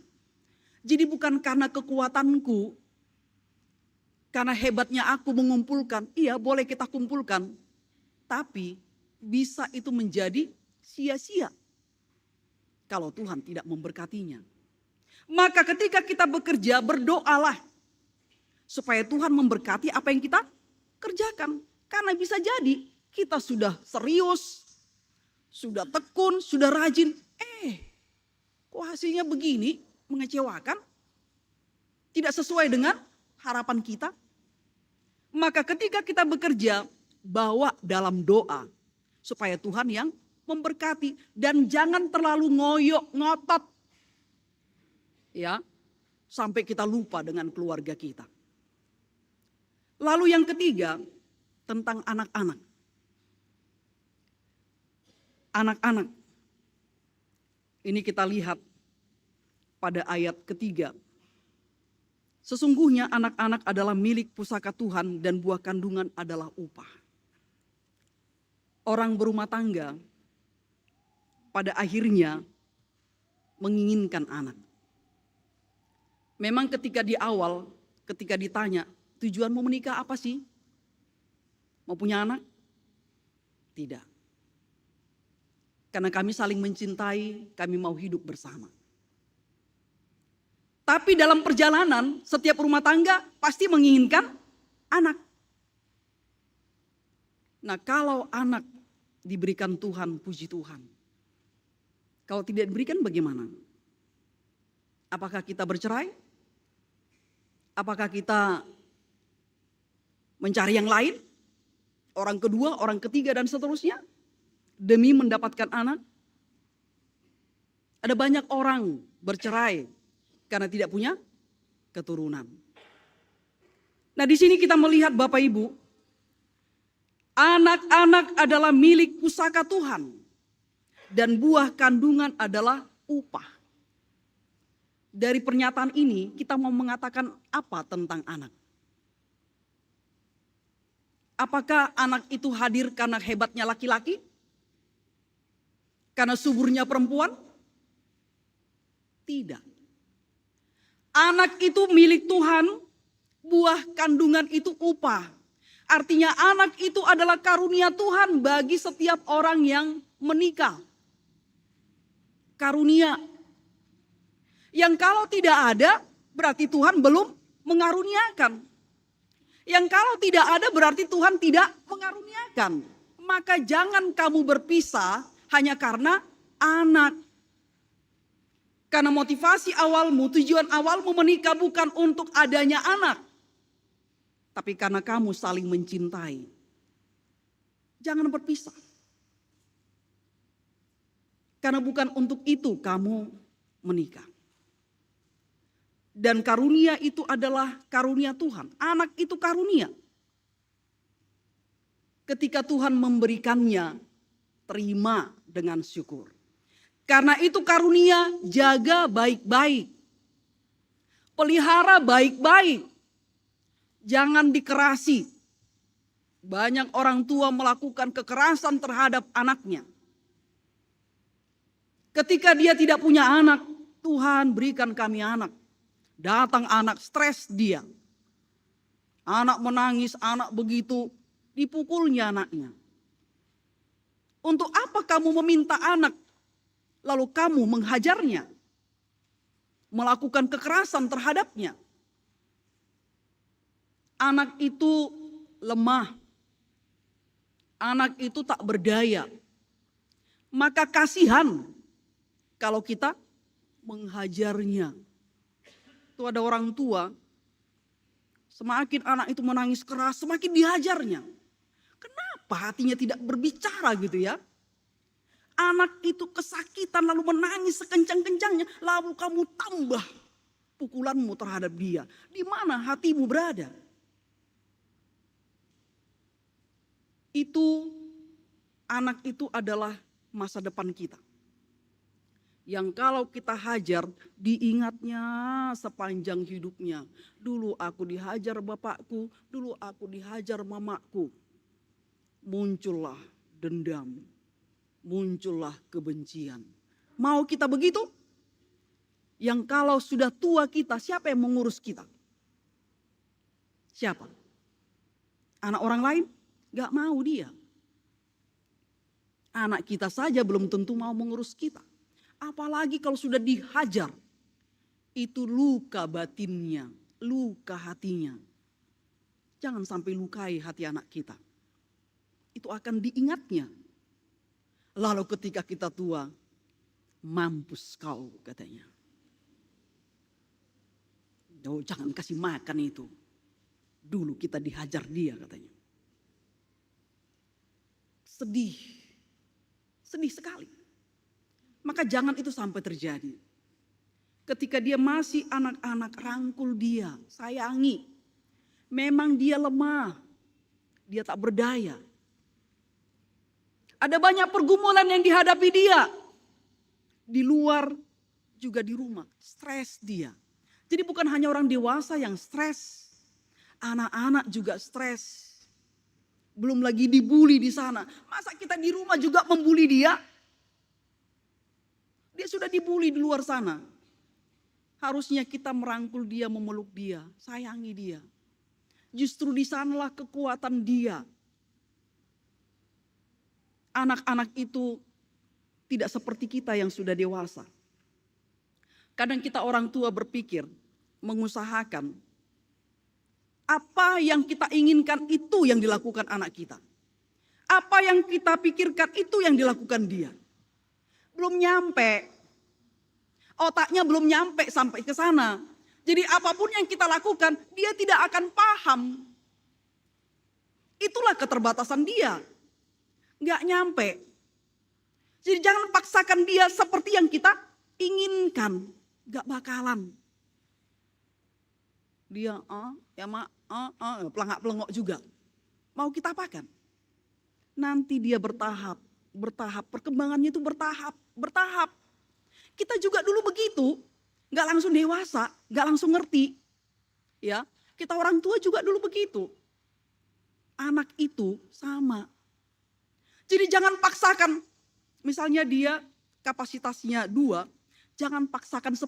Jadi bukan karena kekuatanku, karena hebatnya aku mengumpulkan, iya boleh kita kumpulkan. Tapi bisa itu menjadi sia-sia kalau Tuhan tidak memberkatinya. Maka ketika kita bekerja, berdoalah supaya Tuhan memberkati apa yang kita kerjakan. Karena bisa jadi kita sudah serius, sudah tekun, sudah rajin. Kok hasilnya begini, mengecewakan? Tidak sesuai dengan harapan kita. Maka ketika kita bekerja, bawa dalam doa. Supaya Tuhan yang memberkati. Dan jangan terlalu ngoyok, ngotot. Ya, sampai kita lupa dengan keluarga kita. Lalu yang ketiga, tentang anak-anak. Anak-anak. Ini kita lihat pada ayat ketiga. Sesungguhnya anak-anak adalah milik pusaka Tuhan dan buah kandungan adalah upah. Orang berumah tangga pada akhirnya menginginkan anak. Memang ketika di awal, ketika ditanya, tujuan mau menikah apa sih? Mau punya anak? Tidak. Karena kami saling mencintai, kami mau hidup bersama. Tapi dalam perjalanan, setiap rumah tangga pasti menginginkan anak. Nah kalau anak diberikan Tuhan, puji Tuhan. Kalau tidak diberikan bagaimana? Apakah kita bercerai? Apakah kita mencari yang lain? Orang kedua, orang ketiga dan seterusnya? Demi mendapatkan anak? Ada banyak orang bercerai karena tidak punya keturunan. Nah, di sini kita melihat Bapak Ibu, anak-anak adalah milik pusaka Tuhan dan buah kandungan adalah upah. Dari pernyataan ini kita mau mengatakan apa tentang anak? Apakah anak itu hadir karena hebatnya laki-laki? Karena suburnya perempuan? Tidak. Anak itu milik Tuhan, buah kandungan itu upah. Artinya anak itu adalah karunia Tuhan bagi setiap orang yang menikah. Karunia. Yang kalau tidak ada berarti Tuhan belum mengaruniakan. Yang kalau tidak ada berarti Tuhan tidak mengaruniakan. Maka jangan kamu berpisah hanya karena anak. Karena motivasi awalmu, tujuan awalmu menikah bukan untuk adanya anak. Tapi karena kamu saling mencintai. Jangan berpisah. Karena bukan untuk itu kamu menikah. Dan karunia itu adalah karunia Tuhan. Anak itu karunia. Ketika Tuhan memberikannya, terima dengan syukur. Karena itu karunia, jaga baik-baik. Pelihara baik-baik. Jangan dikerasi. Banyak orang tua melakukan kekerasan terhadap anaknya. Ketika dia tidak punya anak, Tuhan berikan kami anak. Datang anak, stres dia. Anak menangis, anak begitu, dipukulnya anaknya. Untuk apa kamu meminta anak, lalu kamu menghajarnya? Melakukan kekerasan terhadapnya. Anak itu lemah. Anak itu tak berdaya. Maka kasihan kalau kita menghajarnya. Itu ada orang tua, semakin anak itu menangis keras, semakin dihajarnya. Kenapa hatinya tidak berbicara gitu ya? Anak itu kesakitan lalu menangis sekencang-kencangnya, lalu kamu tambah pukulanmu terhadap dia. Di mana hatimu berada? Itu anak itu adalah masa depan kita. Yang kalau kita hajar, diingatnya sepanjang hidupnya. Dulu aku dihajar bapakku, dulu aku dihajar mamaku. Muncullah dendam, muncullah kebencian. Mau kita begitu? Yang kalau sudah tua kita, siapa yang mengurus kita? Siapa? Anak orang lain? Gak mau dia. Anak kita saja belum tentu mau mengurus kita. Apalagi kalau sudah dihajar, itu luka batinnya, luka hatinya. Jangan sampai lukai hati anak kita. Itu akan diingatnya. Lalu ketika kita tua, mampus kau katanya. Oh, jangan kasih makan itu. Dulu kita dihajar dia katanya. Sedih, sedih sekali. Maka jangan itu sampai terjadi. Ketika dia masih anak-anak, rangkul dia, sayangi. Memang dia lemah, dia tak berdaya. Ada banyak pergumulan yang dihadapi dia. Di luar juga di rumah, stres dia. Jadi bukan hanya orang dewasa yang stres, anak-anak juga stres. Belum lagi dibully di sana. Masa kita di rumah juga membuli dia? Dia sudah dibully di luar sana. Harusnya kita merangkul dia, memeluk dia, sayangi dia. Justru di sanalah kekuatan dia. Anak-anak itu tidak seperti kita yang sudah dewasa. Kadang kita orang tua berpikir, mengusahakan, apa yang kita inginkan itu yang dilakukan anak kita. Apa yang kita pikirkan itu yang dilakukan dia. Belum nyampe. Otaknya belum nyampe sampai ke sana. Jadi apapun yang kita lakukan, dia tidak akan paham. Itulah keterbatasan dia. Nggak nyampe. Jadi jangan paksakan dia seperti yang kita inginkan, gak bakalan. Dia pelangak-pelengok juga. Mau kita apakan? Nanti dia bertahap, perkembangannya itu bertahap. Kita juga dulu begitu, gak langsung dewasa, gak langsung ngerti. Ya, kita orang tua juga dulu begitu. Anak itu sama. Jadi jangan paksakan, misalnya dia kapasitasnya 2, jangan paksakan 10.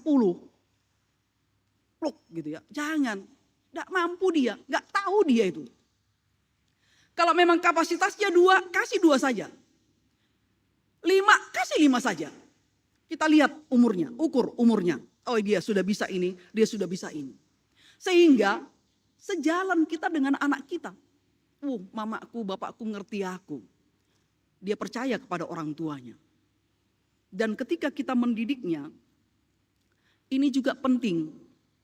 Pluk gitu ya, jangan. Gak mampu dia, gak tahu dia itu. Kalau memang kapasitasnya 2, kasih 2 saja. 5, kasih 5 saja. Kita lihat umurnya, ukur umurnya. Oh dia sudah bisa ini, dia sudah bisa ini. Sehingga sejalan kita dengan anak kita. Mamaku, bapakku ngerti aku. Dia percaya kepada orang tuanya. Dan ketika kita mendidiknya, ini juga penting.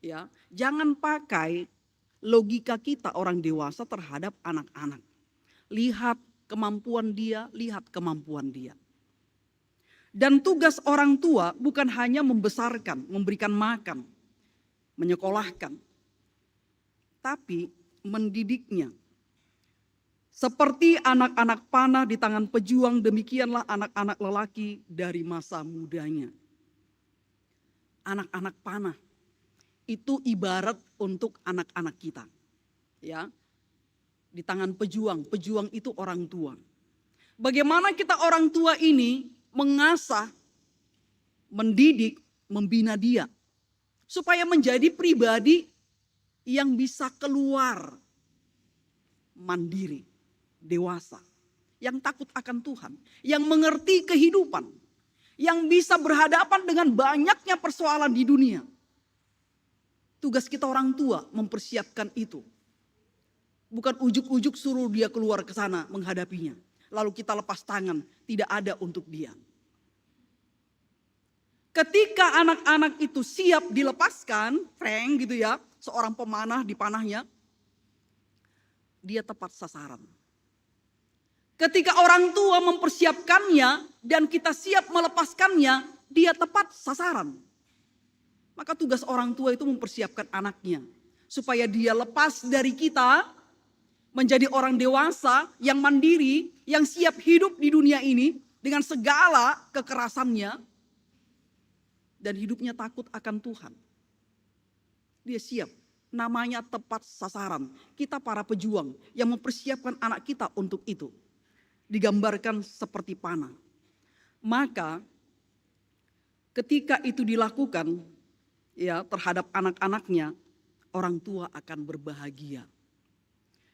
Ya, jangan pakai logika kita orang dewasa terhadap anak-anak. Lihat kemampuan dia, Dan tugas orang tua bukan hanya membesarkan, memberikan makan, menyekolahkan, tapi mendidiknya. Seperti anak-anak panah di tangan pejuang, demikianlah anak-anak lelaki dari masa mudanya. Anak-anak panah itu ibarat untuk anak-anak kita. Ya. Di tangan pejuang itu orang tua. Bagaimana kita orang tua ini mengasah, mendidik, membina dia. Supaya menjadi pribadi yang bisa keluar mandiri, dewasa. Yang takut akan Tuhan, yang mengerti kehidupan. Yang bisa berhadapan dengan banyaknya persoalan di dunia. Tugas kita orang tua mempersiapkan itu. Bukan ujuk-ujuk suruh dia keluar ke sana menghadapinya. Lalu kita lepas tangan, tidak ada untuk dia. Ketika anak-anak itu siap dilepaskan, Frank gitu ya, seorang pemanah di panahnya, dia tepat sasaran. Ketika orang tua mempersiapkannya dan kita siap melepaskannya, dia tepat sasaran. Maka tugas orang tua itu mempersiapkan anaknya. Supaya dia lepas dari kita, menjadi orang dewasa yang mandiri, yang siap hidup di dunia ini dengan segala kekerasannya. Dan hidupnya takut akan Tuhan. Dia siap, namanya tepat sasaran. Kita para pejuang yang mempersiapkan anak kita untuk itu. Digambarkan seperti panah. Maka ketika itu dilakukan ya terhadap anak-anaknya, orang tua akan berbahagia.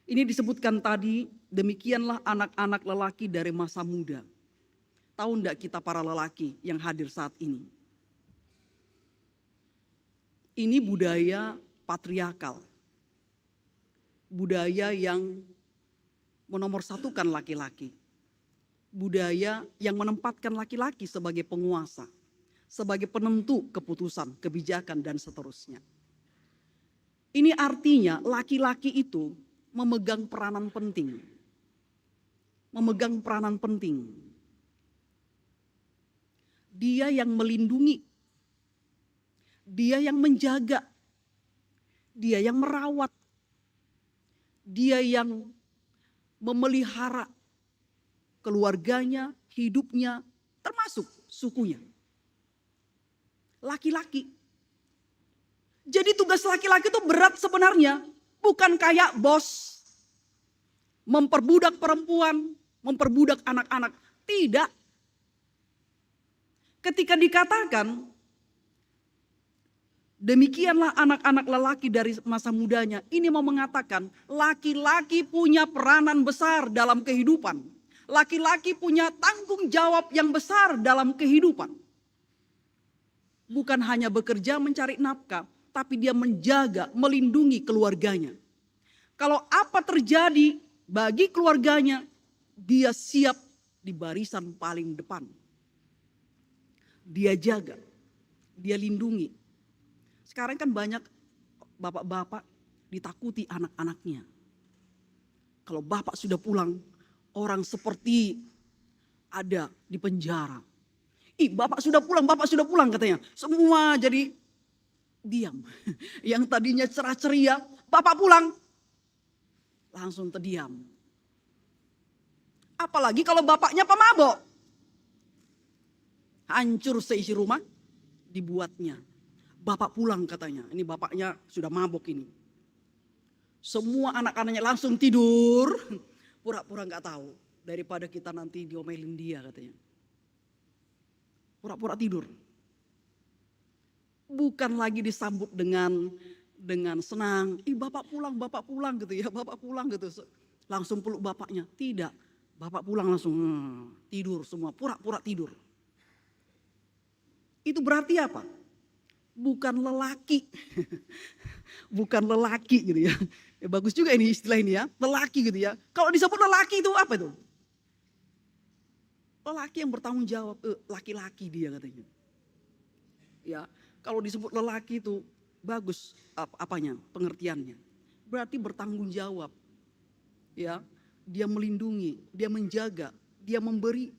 Ini disebutkan tadi, demikianlah anak-anak lelaki dari masa muda. Tahu enggak kita para lelaki yang hadir saat ini? Ini budaya patriarkal. Budaya yang menomorsatukan laki-laki. Budaya yang menempatkan laki-laki sebagai penguasa. Sebagai penentu keputusan, kebijakan, dan seterusnya. Ini artinya laki-laki itu memegang peranan penting. Memegang peranan penting. Dia yang melindungi. Dia yang menjaga. Dia yang merawat. Dia yang memelihara keluarganya, hidupnya, termasuk sukunya. Laki-laki. Jadi tugas laki-laki itu berat sebenarnya. Bukan kayak bos. Memperbudak perempuan, memperbudak anak-anak. Tidak. Ketika dikatakan, demikianlah anak-anak lelaki dari masa mudanya. Ini mau mengatakan, laki-laki punya peranan besar dalam kehidupan. Laki-laki punya tanggung jawab yang besar dalam kehidupan. Bukan hanya bekerja mencari nafkah, tapi dia menjaga, melindungi keluarganya. Kalau apa terjadi bagi keluarganya, dia siap di barisan paling depan. Dia jaga, dia lindungi. Sekarang kan banyak bapak-bapak ditakuti anak-anaknya. Kalau bapak sudah pulang, orang seperti ada di penjara. Ih, bapak sudah pulang katanya. Semua jadi diam. Yang tadinya cerah ceria, bapak pulang. Langsung terdiam. Apalagi kalau bapaknya pemabok. Hancur seisi rumah dibuatnya. Bapak pulang katanya. Ini bapaknya sudah mabok ini. Semua anak-anaknya langsung tidur. Pura-pura gak tahu. Daripada kita nanti diomelin dia katanya. Pura-pura tidur. Bukan lagi disambut dengan senang. Ih, bapak pulang gitu ya. Bapak pulang gitu. Langsung peluk bapaknya. Tidak. Bapak pulang langsung tidur semua. Pura-pura tidur. Itu berarti apa? Bukan lelaki. Bukan lelaki gitu ya. Ya. Bagus juga ini istilah ini ya. Lelaki gitu ya. Kalau disebut lelaki itu apa itu? Lelaki yang bertanggung jawab. Laki-laki dia katanya. Ya, kalau disebut lelaki itu bagus apanya? Pengertiannya. Berarti bertanggung jawab. Ya, dia melindungi, dia menjaga, dia memberi.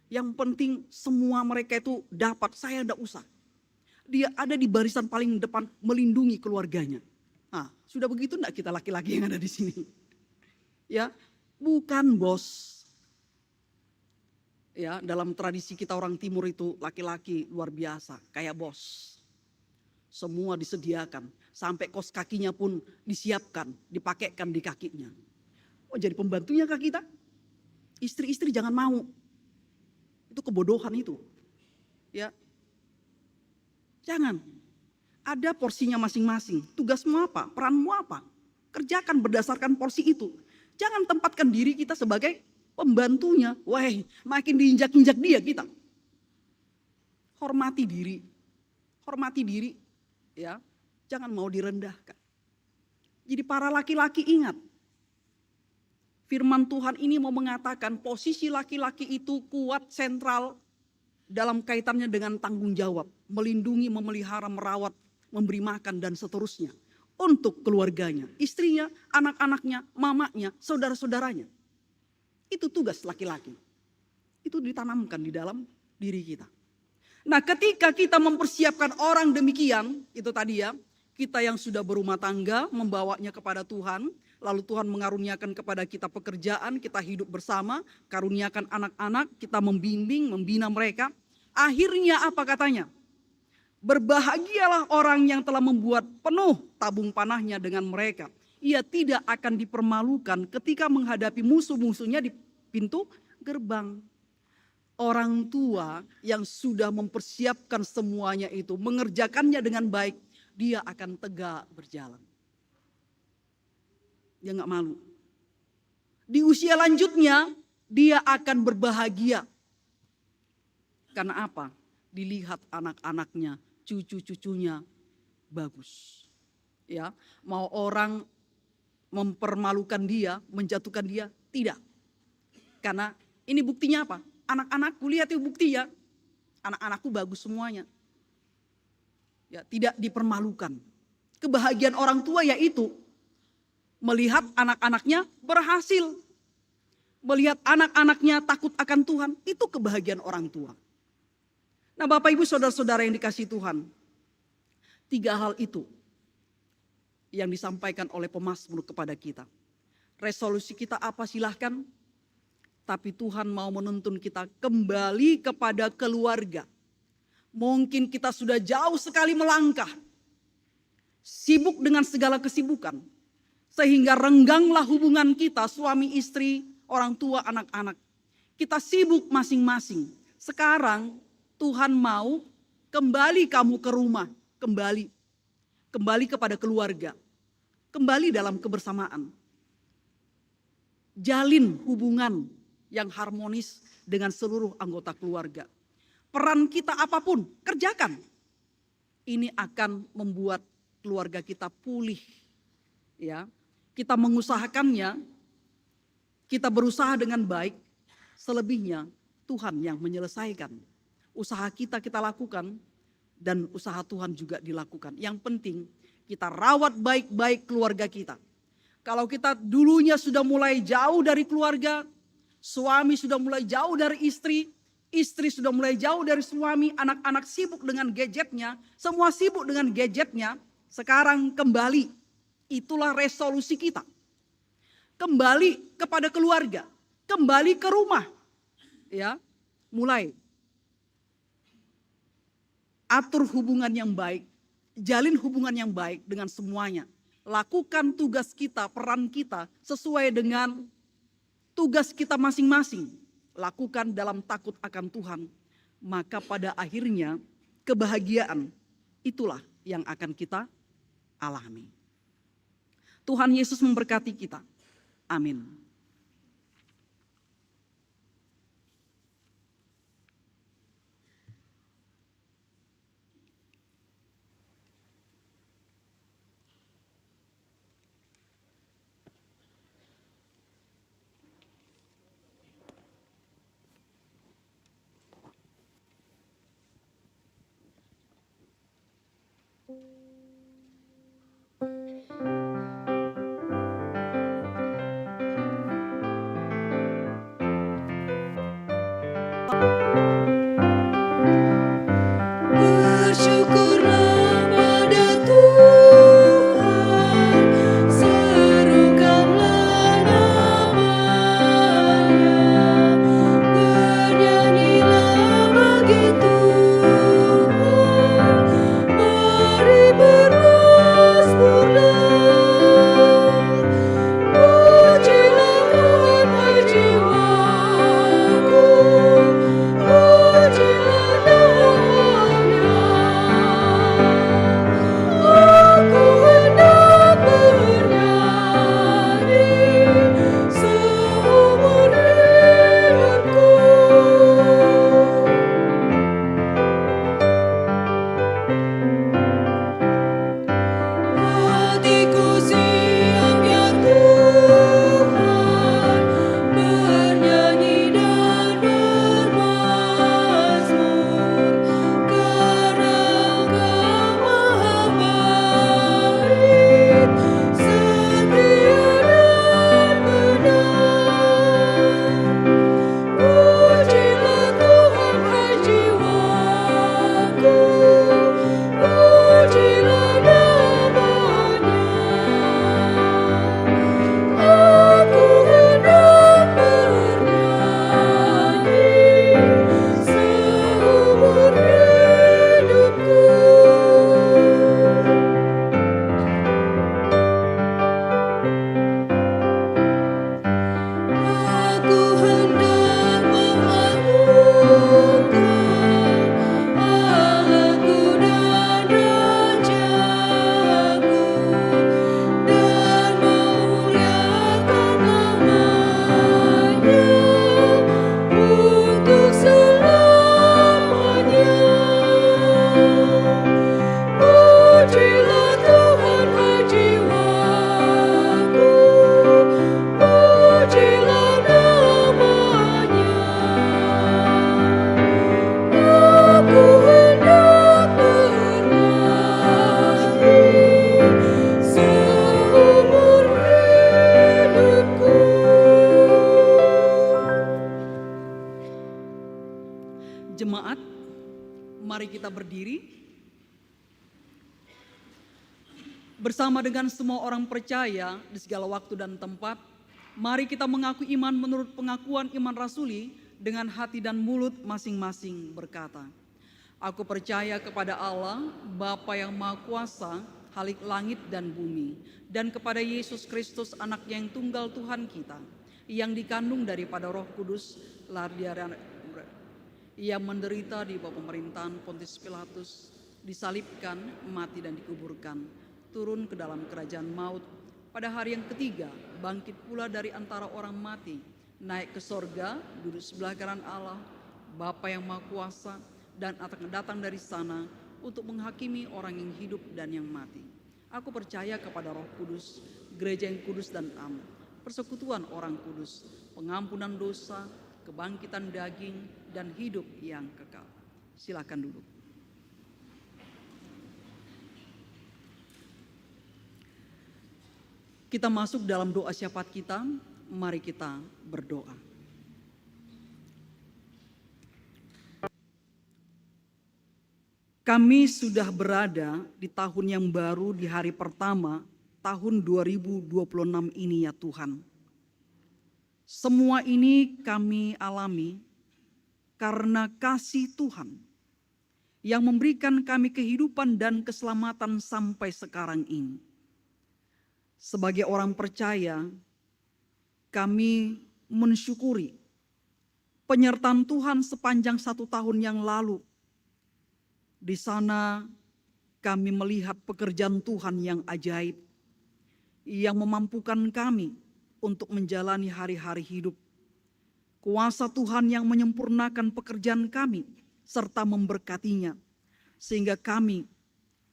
Yang penting semua mereka itu dapat, saya enggak usah. Dia ada di barisan paling depan melindungi keluarganya. Nah, sudah begitu enggak kita laki-laki yang ada di sini? Ya, bukan bos. Ya, dalam tradisi kita orang timur itu laki-laki luar biasa, kayak bos. Semua disediakan, sampai kos kakinya pun disiapkan, dipakaikan di kakinya. Oh, jadi pembantunya kah kita? Istri-istri jangan mau. Itu kebodohan itu. Ya. Jangan. Ada porsinya masing-masing. Tugasmu apa? Peranmu apa? Kerjakan berdasarkan porsi itu. Jangan tempatkan diri kita sebagai pembantunya. Wah, makin diinjak-injak dia kita. Hormati diri. Hormati diri. Ya. Jangan mau direndahkan. Jadi para laki-laki ingat. Firman Tuhan ini mau mengatakan posisi laki-laki itu kuat sentral dalam kaitannya dengan tanggung jawab. Melindungi, memelihara, merawat, memberi makan dan seterusnya. Untuk keluarganya, istrinya, anak-anaknya, mamanya, saudara-saudaranya. Itu tugas laki-laki. Itu ditanamkan di dalam diri kita. Nah, ketika kita mempersiapkan orang demikian, itu tadi ya, kita yang sudah berumah tangga membawanya kepada Tuhan, lalu Tuhan mengaruniakan kepada kita pekerjaan, kita hidup bersama, karuniakan anak-anak, kita membimbing, membina mereka. Akhirnya apa katanya? Berbahagialah orang yang telah membuat penuh tabung panahnya dengan mereka. Ia tidak akan dipermalukan ketika menghadapi musuh-musuhnya di pintu gerbang. Orang tua yang sudah mempersiapkan semuanya itu, mengerjakannya dengan baik, dia akan tegak berjalan. Dia nggak malu. Di usia lanjutnya dia akan berbahagia. Karena apa? Dilihat anak-anaknya, cucu-cucunya bagus. Ya, mau orang mempermalukan dia, menjatuhkan dia, tidak. Karena ini buktinya apa? Anak-anakku lihat itu buktinya. Anak-anakku bagus semuanya. Ya, tidak dipermalukan. Kebahagiaan orang tua yaitu melihat anak-anaknya berhasil. Melihat anak-anaknya takut akan Tuhan. Itu kebahagiaan orang tua. Nah, Bapak Ibu saudara-saudara yang dikasihi Tuhan. 3 hal itu yang disampaikan oleh pemazmur kepada kita. Resolusi kita apa silahkan. Tapi Tuhan mau menuntun kita kembali kepada keluarga. Mungkin kita sudah jauh sekali melangkah. Sibuk dengan segala kesibukan. Sehingga rengganglah hubungan kita suami istri, orang tua, anak-anak. Kita sibuk masing-masing. Sekarang Tuhan mau kembali kamu ke rumah. Kembali kepada keluarga. Kembali dalam kebersamaan. Jalin hubungan yang harmonis dengan seluruh anggota keluarga. Peran kita apapun, kerjakan. Ini akan membuat keluarga kita pulih. Ya, kita mengusahakannya, kita berusaha dengan baik, selebihnya Tuhan yang menyelesaikan. Usaha kita lakukan dan usaha Tuhan juga dilakukan. Yang penting kita rawat baik-baik keluarga kita. Kalau kita dulunya sudah mulai jauh dari keluarga, suami sudah mulai jauh dari istri, Istri sudah mulai jauh dari suami, anak-anak sibuk dengan gadgetnya, semua sibuk dengan gadgetnya. Sekarang kembali, itulah resolusi kita. Kembali kepada keluarga, kembali ke rumah. Ya, mulai atur hubungan yang baik, jalin hubungan yang baik dengan semuanya. Lakukan tugas kita, peran kita sesuai dengan tugas kita masing-masing. Lakukan dalam takut akan Tuhan. Maka pada akhirnya kebahagiaan itulah yang akan kita alami. Tuhan Yesus memberkati kita. Amin. Bersyukurlah pada Tuhan, serukanlah namanya, bernyanyilah bagi Tuhan, mari bermazmurlah, pujilah Tuhan hai jiwaku, pujilah namanya. Aku hendak bernyanyi seumur hidupku. Hatiku siap biar Tuhan bernyanyi dan bermazmur, karena Engkau maha baik, setia dan benar. Pujilah Tuhan hai jiwaku, pujilah namanya. Aku hendak bernyanyi seumur hidupku. Aku hendak mengagungkan Allahku dan Rajaku, dan memuliakan namanya untuk selamanya. Pujilah Tuhan hai jiwaku, pujilah namanya. Aku hendak bernyanyi seumur hidupku. Jemaat, mari kita berdiri. Bersama dengan semua orang percaya di segala waktu dan tempat, mari kita mengaku iman menurut pengakuan iman rasuli dengan hati dan mulut masing-masing berkata, aku percaya kepada Allah, Bapa yang Maha Kuasa, Khalik langit dan bumi, dan kepada Yesus Kristus anaknya yang tunggal Tuhan kita, yang dikandung daripada Roh Kudus, ia menderita di bawah pemerintahan Pontius Pilatus, disalibkan, mati dan dikuburkan, turun ke dalam kerajaan maut, pada hari yang ketiga bangkit pula dari antara orang mati, naik ke sorga, duduk sebelah kanan Allah, Bapa yang Maha Kuasa, dan akan datang dari sana untuk menghakimi orang yang hidup dan yang mati. Aku percaya kepada Roh Kudus, gereja yang kudus dan am, persekutuan orang kudus, pengampunan dosa, kebangkitan daging, dan hidup yang kekal. Silakan duduk. Kita masuk dalam doa syafaat kita, mari kita berdoa. Kami sudah berada di tahun yang baru di hari pertama tahun 2026 ini ya Tuhan. Semua ini kami alami karena kasih Tuhan yang memberikan kami kehidupan dan keselamatan sampai sekarang ini. Sebagai orang percaya, kami mensyukuri penyertaan Tuhan sepanjang 1 tahun yang lalu. Di sana kami melihat pekerjaan Tuhan yang ajaib, yang memampukan kami untuk menjalani hari-hari hidup. Kuasa Tuhan yang menyempurnakan pekerjaan kami serta memberkatinya, sehingga kami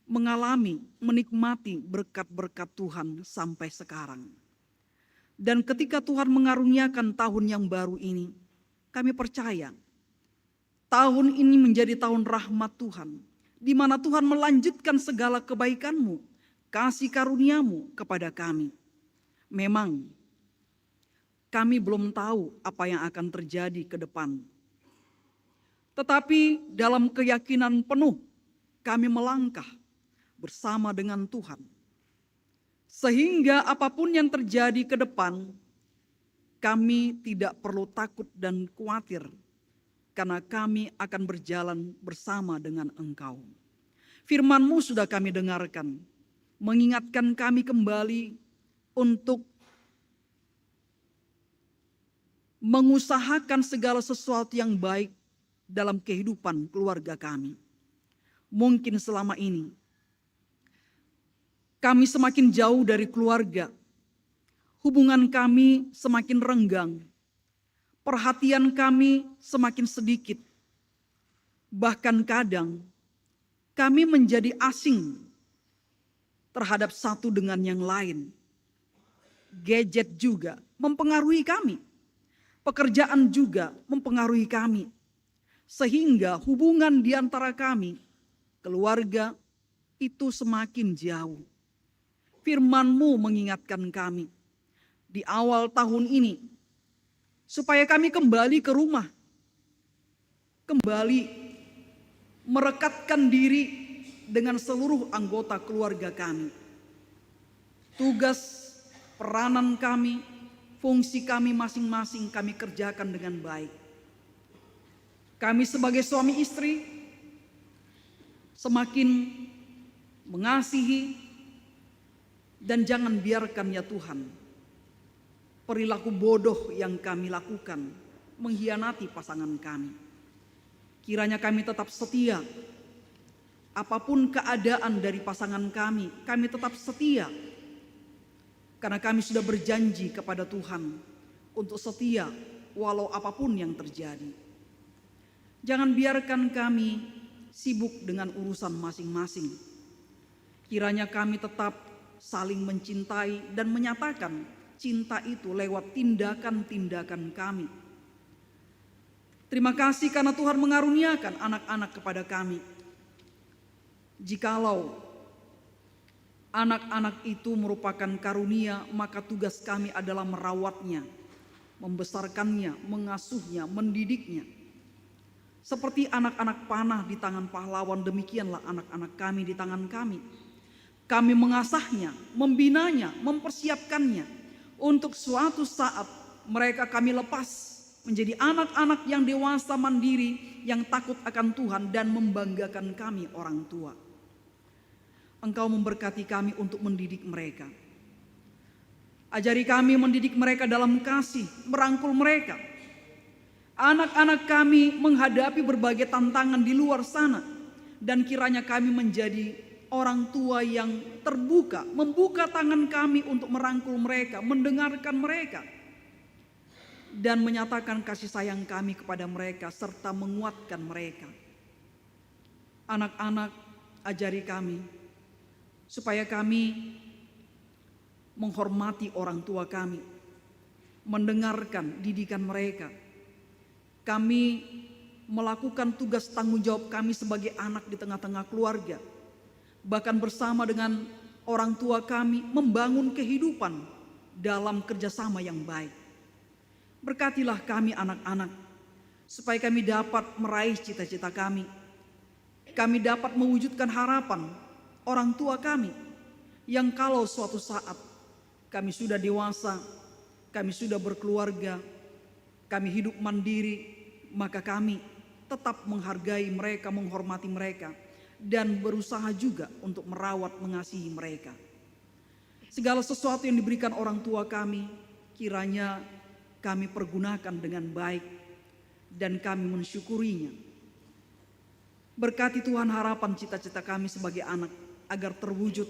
mengalami, menikmati berkat-berkat Tuhan sampai sekarang. Dan ketika Tuhan mengaruniakan tahun yang baru ini, kami percaya tahun ini menjadi tahun rahmat Tuhan, di mana Tuhan melanjutkan segala kebaikan-Mu, kasih karunia-Mu kepada kami. Memang kami belum tahu apa yang akan terjadi ke depan. Tetapi dalam keyakinan penuh kami melangkah bersama dengan Tuhan. Sehingga apapun yang terjadi ke depan, kami tidak perlu takut dan khawatir, karena kami akan berjalan bersama dengan Engkau. Firman-Mu sudah kami dengarkan, mengingatkan kami kembali untuk mengusahakan segala sesuatu yang baik dalam kehidupan keluarga kami. Mungkin selama ini kami semakin jauh dari keluarga, hubungan kami semakin renggang, perhatian kami semakin sedikit. Bahkan kadang kami menjadi asing terhadap satu dengan yang lain. Gadget juga mempengaruhi kami. Pekerjaan juga mempengaruhi kami. Sehingga hubungan di antara kami, keluarga, itu semakin jauh. Firman-Mu mengingatkan kami di awal tahun ini, supaya kami kembali ke rumah, kembali merekatkan diri dengan seluruh anggota keluarga kami. Tugas, peranan kami, fungsi kami masing-masing kami kerjakan dengan baik. Kami sebagai suami istri semakin mengasihi, dan jangan biarkan ya Tuhan perilaku bodoh yang kami lakukan mengkhianati pasangan kami. Kiranya kami tetap setia. Apapun keadaan dari pasangan kami tetap setia. Karena kami sudah berjanji kepada Tuhan untuk setia walau apapun yang terjadi. Jangan biarkan kami sibuk dengan urusan masing-masing. Kiranya kami tetap saling mencintai dan menyatakan cinta itu lewat tindakan-tindakan kami. Terima kasih karena Tuhan mengaruniakan anak-anak kepada kami. Jikalau anak-anak itu merupakan karunia, maka tugas kami adalah merawatnya, membesarkannya, mengasuhnya, mendidiknya. Seperti anak-anak panah di tangan pahlawan, demikianlah anak-anak kami di tangan kami. Kami mengasahnya, membinanya, mempersiapkannya untuk suatu saat mereka kami lepas menjadi anak-anak yang dewasa mandiri, yang takut akan Tuhan dan membanggakan kami orang tua. Engkau memberkati kami untuk mendidik mereka. Ajari kami mendidik mereka dalam kasih, merangkul mereka. Anak-anak kami menghadapi berbagai tantangan di luar sana, dan kiranya kami menjadi orang tua yang terbuka, membuka tangan kami untuk merangkul mereka, mendengarkan mereka, dan menyatakan kasih sayang kami kepada mereka serta menguatkan mereka. Anak-anak, ajari kami supaya kami menghormati orang tua kami, mendengarkan didikan mereka. Kami melakukan tugas tanggung jawab kami sebagai anak di tengah-tengah keluarga. Bahkan bersama dengan orang tua kami membangun kehidupan dalam kerjasama yang baik. Berkatilah kami anak-anak, supaya kami dapat meraih cita-cita kami. kami dapat mewujudkan harapan orang tua kami yang kalau suatu saat kami sudah dewasa, kami sudah berkeluarga, kami hidup mandiri, maka kami tetap menghargai mereka, menghormati mereka, dan berusaha juga untuk merawat, mengasihi mereka. Segala sesuatu yang diberikan orang tua kami, kiranya kami pergunakan dengan baik dan kami mensyukurinya. Berkati Tuhan harapan cita-cita kami sebagai anak agar terwujud,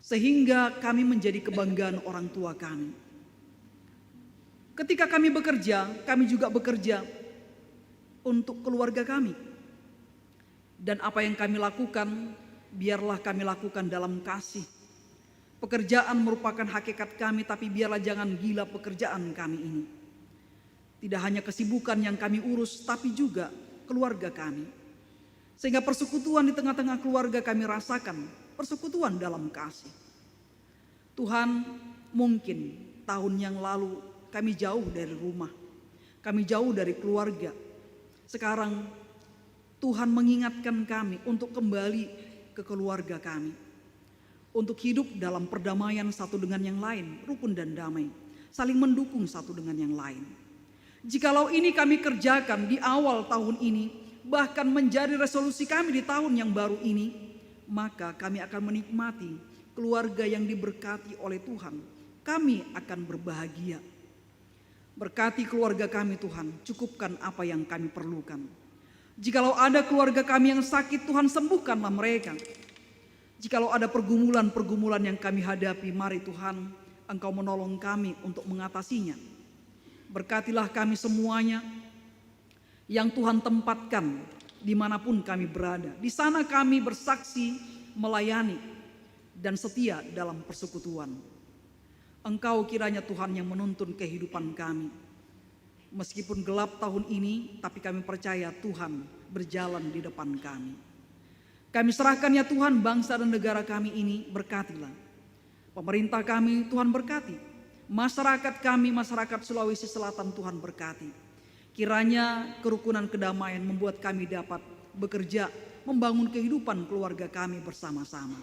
sehingga kami menjadi kebanggaan orang tua kami. Ketika kami bekerja, kami juga bekerja untuk keluarga kami. Dan apa yang kami lakukan, biarlah kami lakukan dalam kasih. Pekerjaan merupakan hakikat kami, tapi biarlah jangan gila pekerjaan kami ini. Tidak hanya kesibukan yang kami urus, tapi juga keluarga kami. Sehingga persekutuan di tengah-tengah keluarga kami rasakan, persekutuan dalam kasih. Tuhan, mungkin tahun yang lalu kami jauh dari rumah, kami jauh dari keluarga. Sekarang Tuhan mengingatkan kami untuk kembali ke keluarga kami, untuk hidup dalam perdamaian satu dengan yang lain, rukun dan damai, saling mendukung satu dengan yang lain. Jikalau ini kami kerjakan di awal tahun ini, bahkan menjadi resolusi kami di tahun yang baru ini, maka kami akan menikmati keluarga yang diberkati oleh Tuhan. Kami akan berbahagia. Berkati keluarga kami Tuhan, cukupkan apa yang kami perlukan. Jikalau ada keluarga kami yang sakit, Tuhan sembuhkanlah mereka. Jikalau ada pergumulan-pergumulan yang kami hadapi, mari Tuhan, Engkau menolong kami untuk mengatasinya. Berkatilah kami semuanya yang Tuhan tempatkan dimanapun kami berada. Di sana kami bersaksi, melayani, dan setia dalam persekutuan. Engkau kiranya Tuhan yang menuntun kehidupan kami. Meskipun gelap tahun ini, tapi kami percaya Tuhan berjalan di depan kami. Kami serahkan ya Tuhan bangsa dan negara kami ini, berkatilah. Pemerintah kami Tuhan berkati. Masyarakat kami, masyarakat Sulawesi Selatan Tuhan berkati. Kiranya kerukunan kedamaian membuat kami dapat bekerja, membangun kehidupan keluarga kami bersama-sama.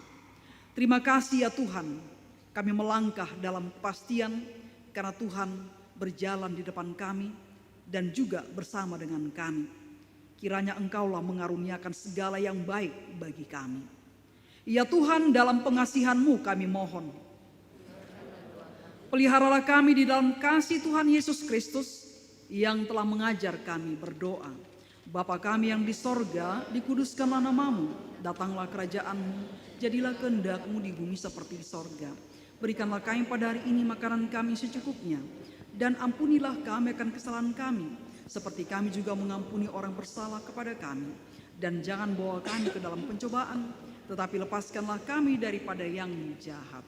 Terima kasih ya Tuhan, kami melangkah dalam kepastian karena Tuhan berjalan di depan kami dan juga bersama dengan kami. Kiranya Engkaulah mengaruniakan segala yang baik bagi kami. Ya Tuhan, dalam pengasihan-Mu kami mohon. Peliharalah kami di dalam kasih Tuhan Yesus Kristus yang telah mengajar kami berdoa. Bapa kami yang di sorga, dikuduskanlah nama-Mu, datanglah kerajaan-Mu, jadilah kehendak-Mu di bumi seperti di sorga. Berikanlah kami pada hari ini makanan kami secukupnya, dan ampunilah kami akan kesalahan kami, seperti kami juga mengampuni orang bersalah kepada kami. Dan jangan bawa kami ke dalam pencobaan, tetapi lepaskanlah kami daripada yang jahat.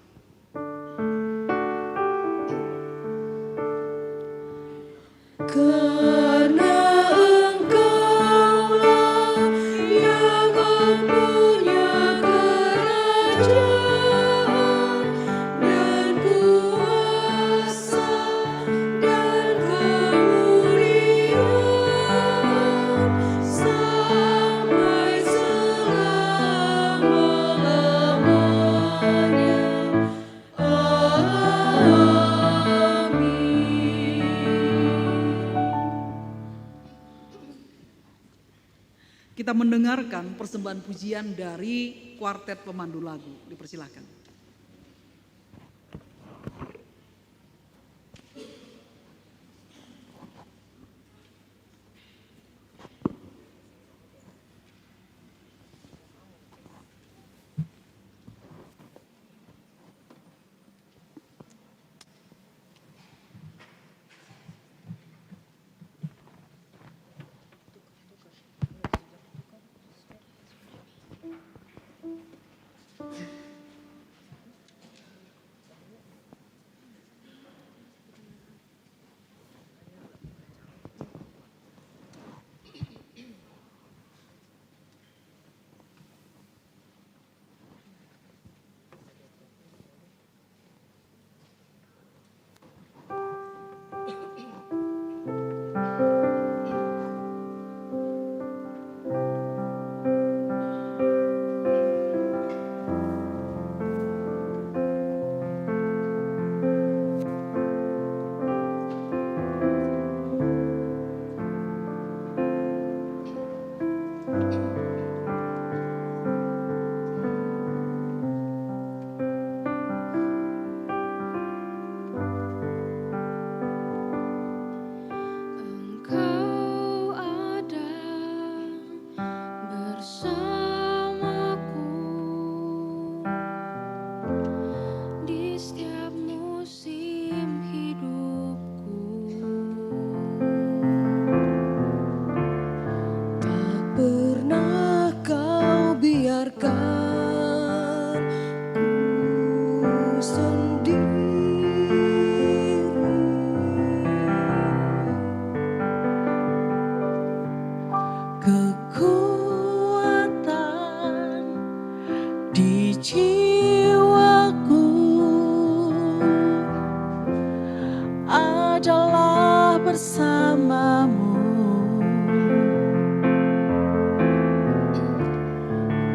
Karena Engkaulah yang mempunyai kerajaan dan kuasa dan kemuliaan sampai selama-lamanya. Kita mendengarkan persembahan pujian dari kuartet pemandu lagu. Dipersilakan. di jiwaku adalah bersamamu.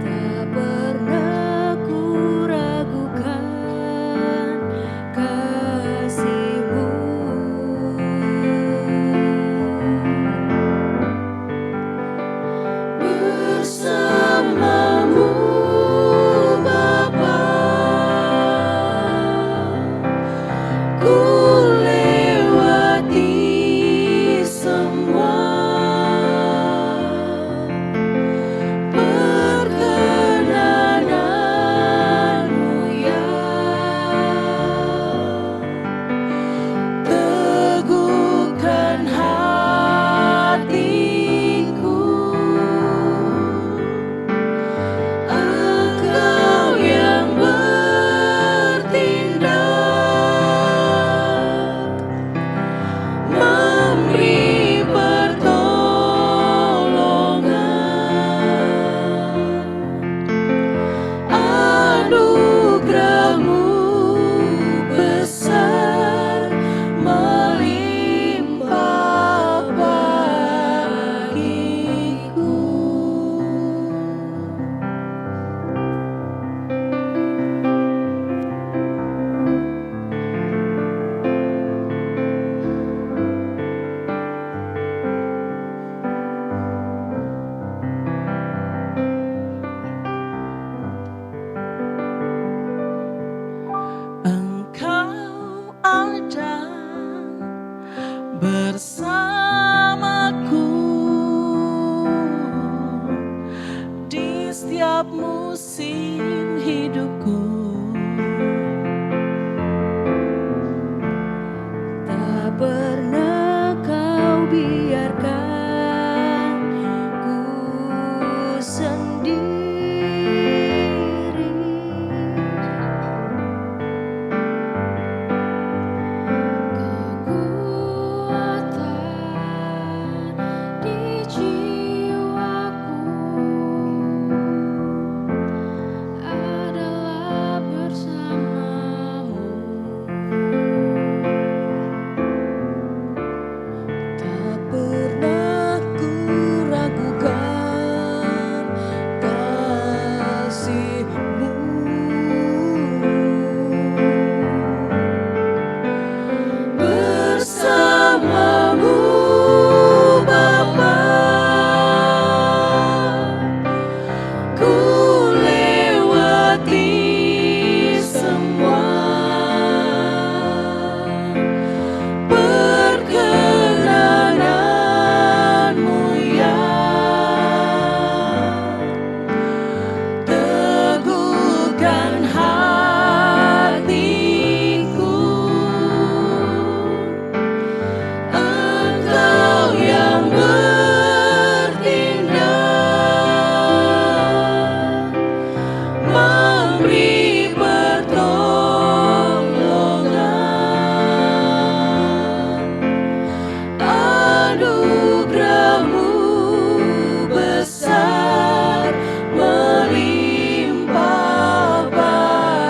Tak pernah ku ragukan kasih-Mu. Bersamamu Bapa, ku lewati semua perkenanan-Mu ya. Teguhkan hatiku, Engkau yang bertindak, memberi pertolongan. Anugerah-Mu besar melimpah bagiku. Engkau ada bersamaku di setiap musim hidupku. Tak pernah Kau biarkan ku sendiri. Kekuatan di jiwaku adalah bersamamu. Tak pernah ku ragukan kasih-Mu. Bersamamu Bapa, ku lewati semua perkenanan-Mu ya. Teguhkan hatiku, Engkau yang bertindak, memberi pertolongan. Anugerah-Mu besar melimpah bagiku.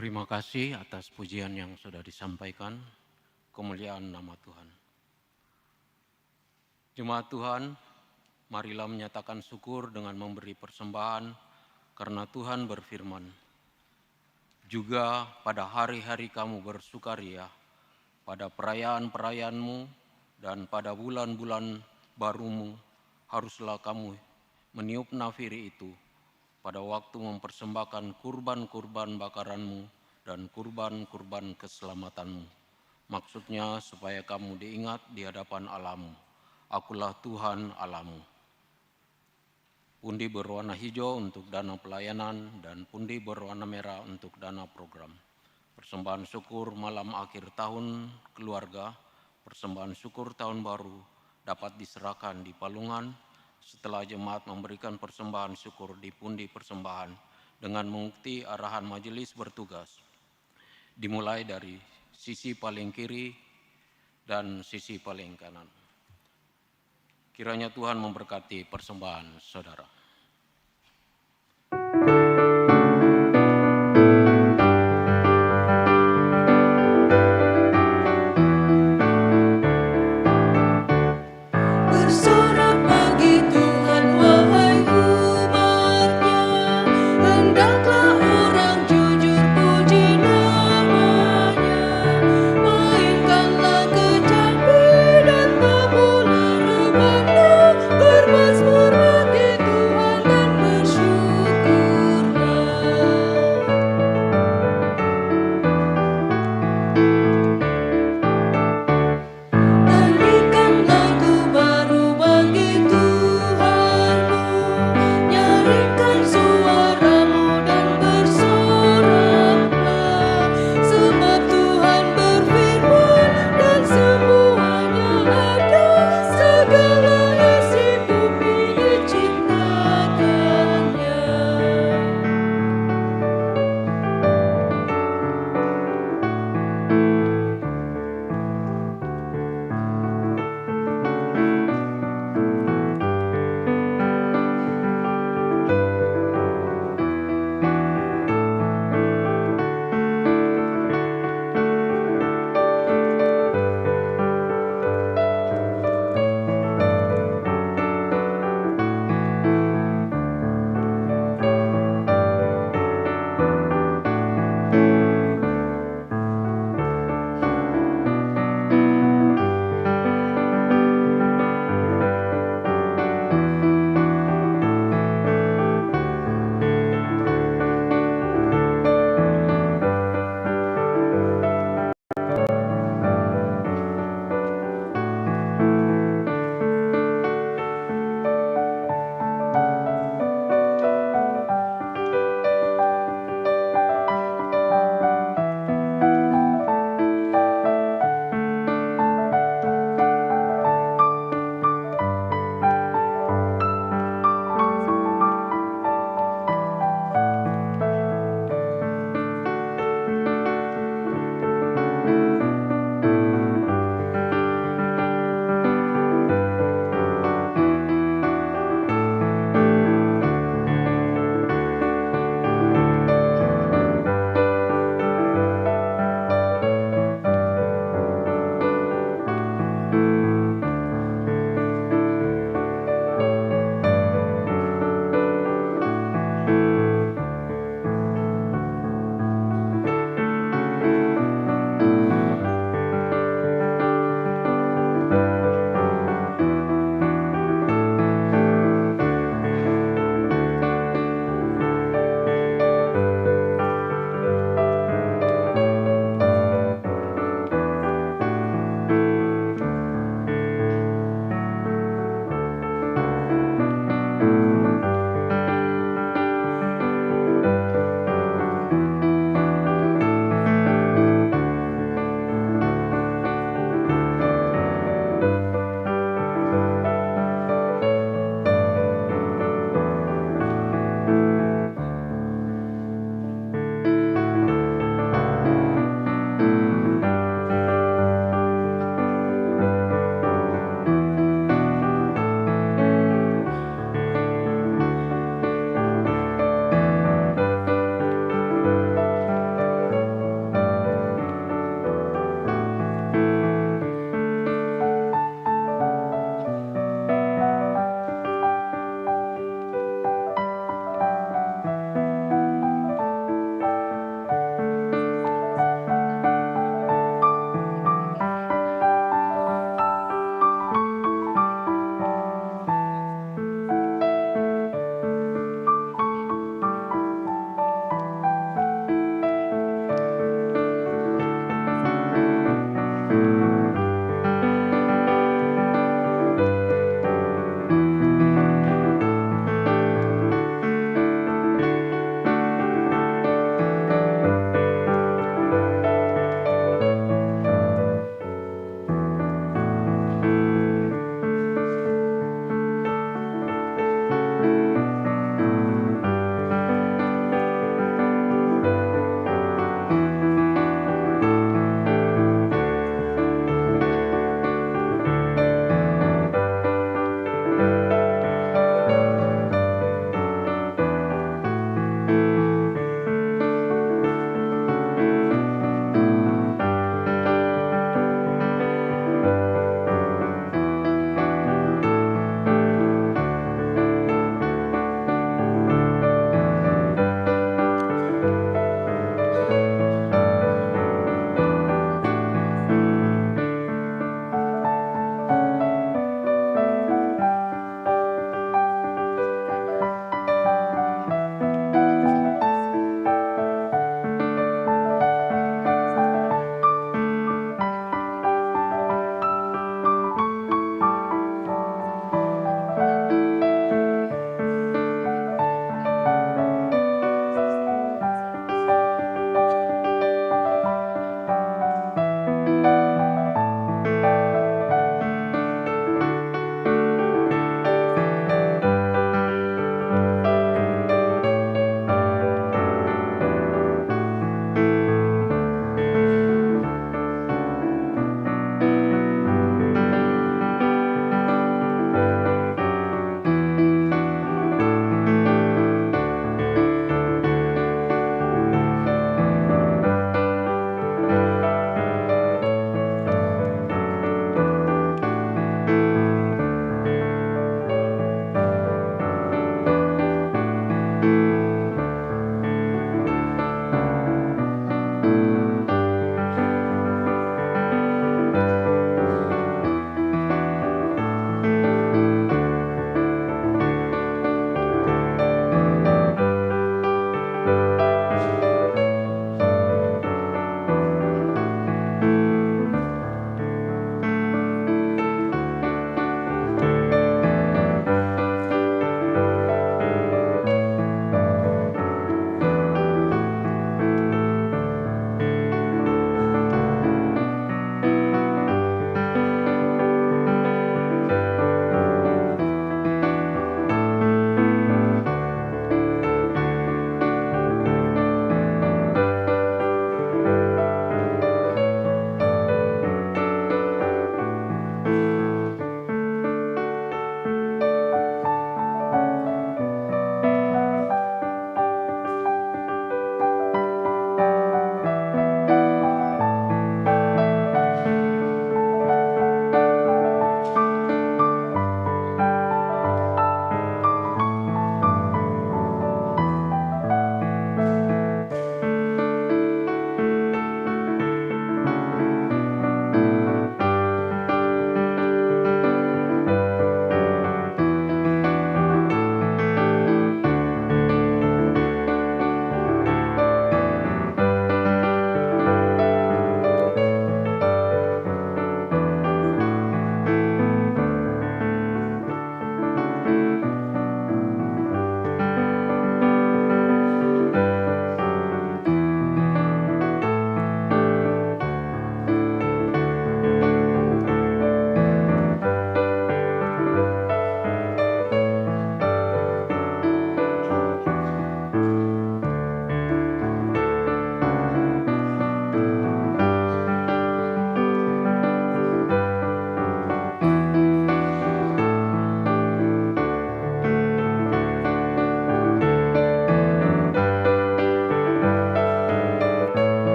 Terima kasih atas pujian yang sudah disampaikan. Kemuliaan nama Tuhan. Jemaat Tuhan, marilah menyatakan syukur dengan memberi persembahan karena Tuhan berfirman, juga pada hari-hari kamu bersukaria, pada perayaan-perayaanmu dan pada bulan-bulan barumu, haruslah kamu meniup nafiri itu pada waktu mempersembahkan kurban-kurban bakaranmu dan kurban-kurban keselamatanmu. Maksudnya supaya kamu diingat di hadapan Allahmu. Akulah Tuhan Allahmu. Pundi berwarna hijau untuk dana pelayanan dan pundi berwarna merah untuk dana program. Persembahan syukur malam akhir tahun keluarga, persembahan syukur tahun baru dapat diserahkan di palungan setelah jemaat memberikan persembahan syukur di pundi persembahan dengan mengikuti arahan majelis bertugas. Dimulai dari sisi paling kiri dan sisi paling kanan. Kiranya Tuhan memberkati persembahan saudara. Bersorak bagi Tuhan wahai umatnya, hendaklah orang jujur puji namanya. Mainkanlah kecapi dan tabulah rebana, bermazmur bagi Tuhan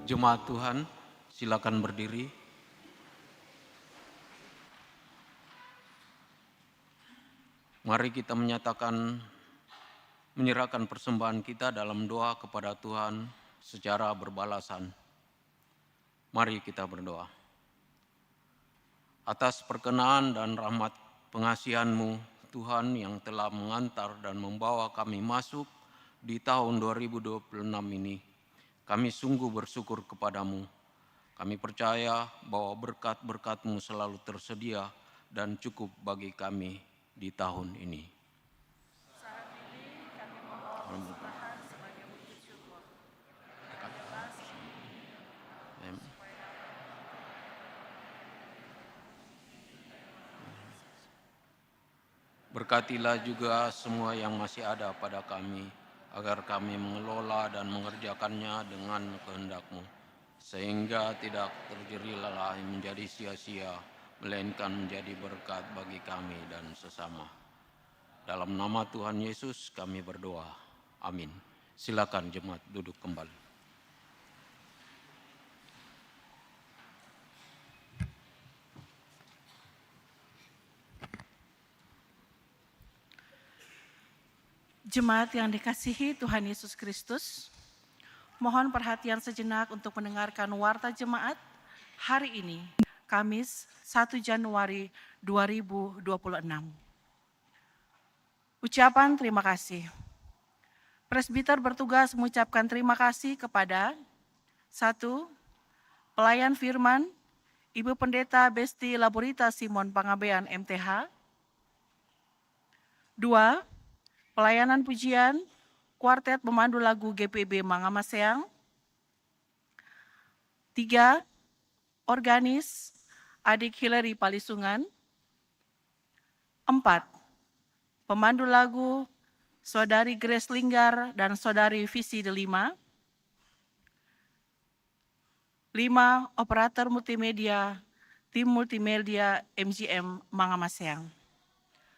Jemaat Tuhan, silakan berdiri. Mari kita menyerahkan persembahan kita dalam doa kepada Tuhan secara berbalasan. Mari kita berdoa. Atas perkenan dan rahmat pengasihan-Mu, Tuhan, yang telah mengantar dan membawa kami masuk di tahun 2026 ini, kami sungguh bersyukur kepadamu. Kami percaya bahwa berkat-berkat-Mu selalu tersedia dan cukup bagi kami di tahun ini. Saat ini kami membawa persembahan sebagai wujud syukur. Berkatilah juga semua yang masih ada pada kami, agar kami mengelola dan mengerjakannya dengan kehendak-Mu, sehingga tidak terjadi lalai menjadi sia-sia, melainkan menjadi berkat bagi kami dan sesama. Dalam nama Tuhan Yesus kami berdoa. Amin. Silakan jemaat duduk kembali. Jemaat yang dikasihi Tuhan Yesus Kristus, mohon perhatian sejenak untuk mendengarkan warta jemaat hari ini, Kamis 1 Januari 2026. Ucapan terima kasih. Presbiter bertugas mengucapkan terima kasih kepada 1. Pelayan firman, Ibu Pendeta Besti Laborita Simon Pangabean MTH. 2. Pelayanan pujian, Kuartet Pemandu Lagu GPB Mangamaseang. 3. Organis, Adik Hillary Palisungan. 4. Pemandu lagu, Saudari Grace Linggar dan Saudari Visi Delima. 5. Operator multimedia, Tim Multimedia MGM Mangamaseang.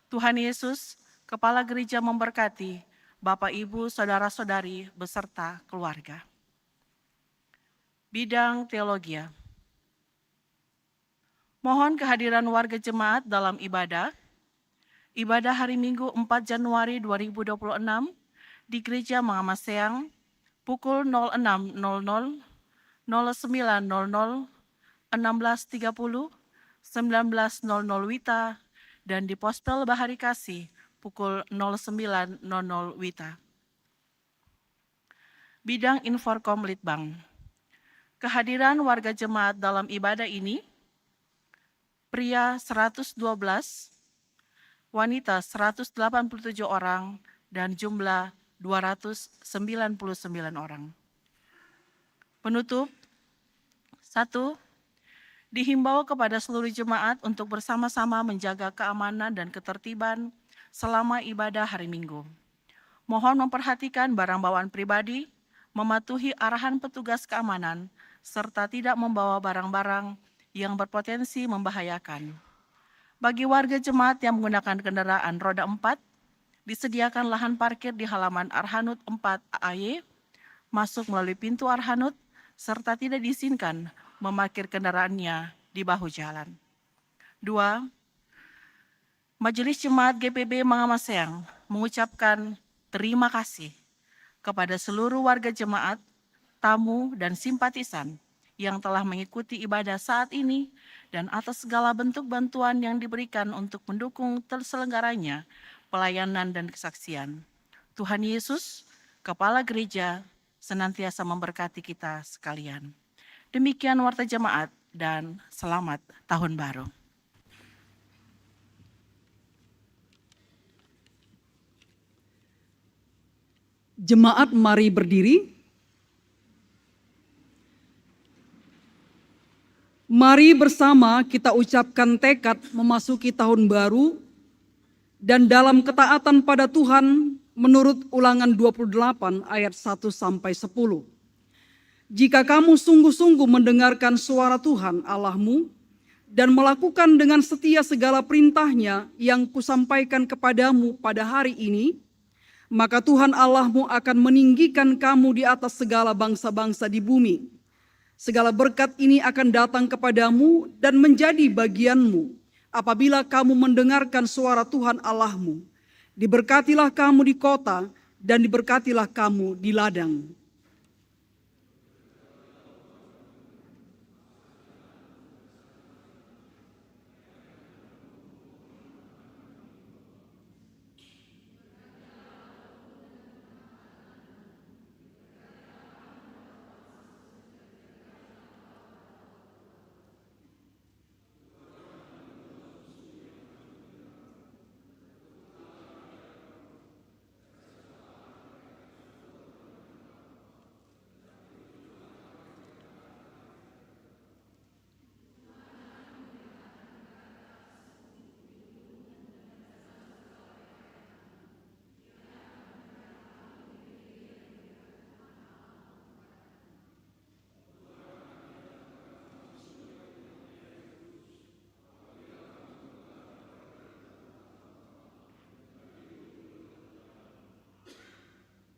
Tuhan Yesus, Kepala Gereja memberkati Bapak, Ibu, Saudara-saudari beserta keluarga. Bidang Teologia. Mohon kehadiran warga jemaat dalam ibadah hari Minggu 4 Januari 2026 di Gereja Mangamaseang pukul 06.00, 09.00, 16.30, 19.00 WITA, dan di Pospel Bahari Kasih pukul 09.00 WITA. Bidang Inforkom Litbang. Kehadiran warga jemaat dalam ibadah ini, pria 112, wanita 187 orang, dan jumlah 299 orang. Penutup. 1. Dihimbau kepada seluruh jemaat untuk bersama-sama menjaga keamanan dan ketertiban selama ibadah hari Minggu. Mohon memperhatikan barang bawaan pribadi, mematuhi arahan petugas keamanan, serta tidak membawa barang-barang yang berpotensi membahayakan. Bagi warga jemaat yang menggunakan kendaraan roda 4, disediakan lahan parkir di halaman Arhanud 4 AY, masuk melalui pintu Arhanud, serta tidak diizinkan memarkir kendaraannya di bahu jalan. 2. Majelis Jemaat GPB Mangamaseang mengucapkan terima kasih kepada seluruh warga jemaat, tamu, dan simpatisan yang telah mengikuti ibadah saat ini dan atas segala bentuk bantuan yang diberikan untuk mendukung terselenggaranya pelayanan dan kesaksian. Tuhan Yesus, Kepala Gereja, senantiasa memberkati kita sekalian. Demikian warta jemaat dan selamat Tahun Baru. Jemaat mari berdiri. Mari bersama kita ucapkan tekad memasuki tahun baru dan dalam ketaatan pada Tuhan menurut Ulangan 28 ayat 1-10. Jika kamu sungguh-sungguh mendengarkan suara Tuhan Allahmu dan melakukan dengan setia segala perintahnya yang kusampaikan kepadamu pada hari ini, maka Tuhan Allahmu akan meninggikan kamu di atas segala bangsa-bangsa di bumi. Segala berkat ini akan datang kepadamu dan menjadi bagianmu apabila kamu mendengarkan suara Tuhan Allahmu. Diberkatilah kamu di kota dan diberkatilah kamu di ladang.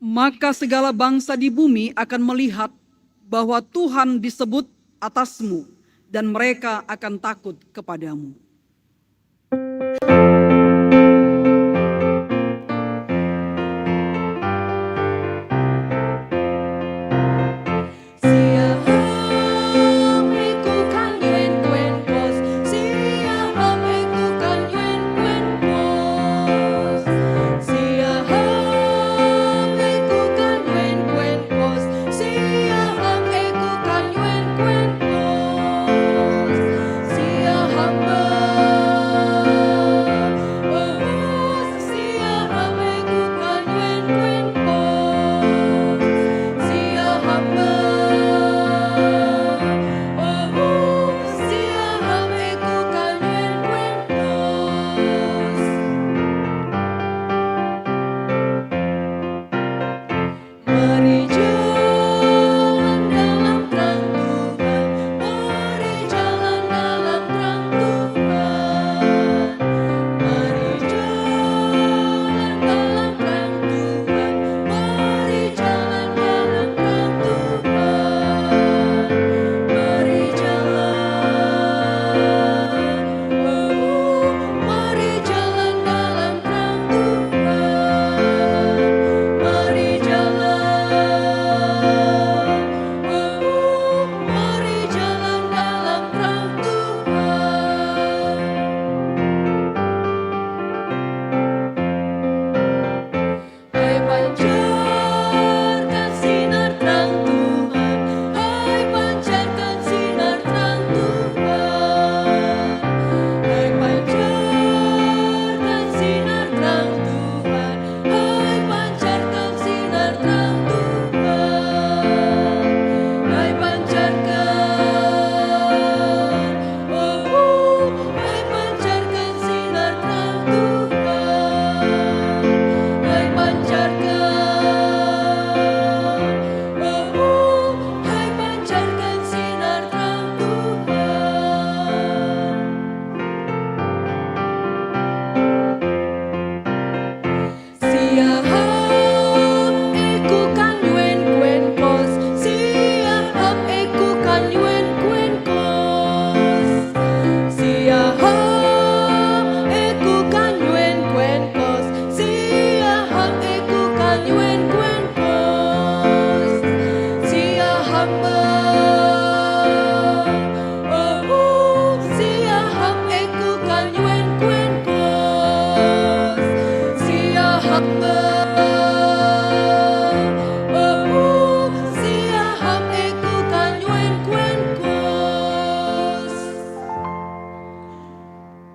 Maka segala bangsa di bumi akan melihat bahwa Tuhan disebut atasmu dan mereka akan takut kepadamu.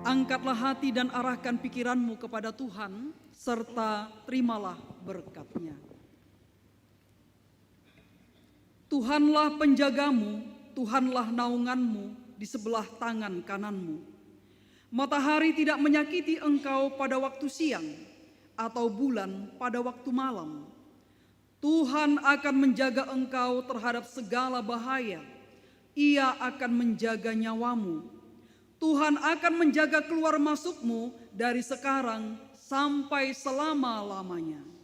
Angkatlah hati dan arahkan pikiranmu kepada Tuhan, serta terimalah berkat-Nya. Tuhanlah penjagamu, Tuhanlah naunganmu di sebelah tangan kananmu. Matahari tidak menyakiti engkau pada waktu siang, atau bulan pada waktu malam. Tuhan akan menjaga engkau terhadap segala bahaya. Ia akan menjaga nyawamu. Tuhan akan menjaga keluar masukmu dari sekarang sampai selama-lamanya.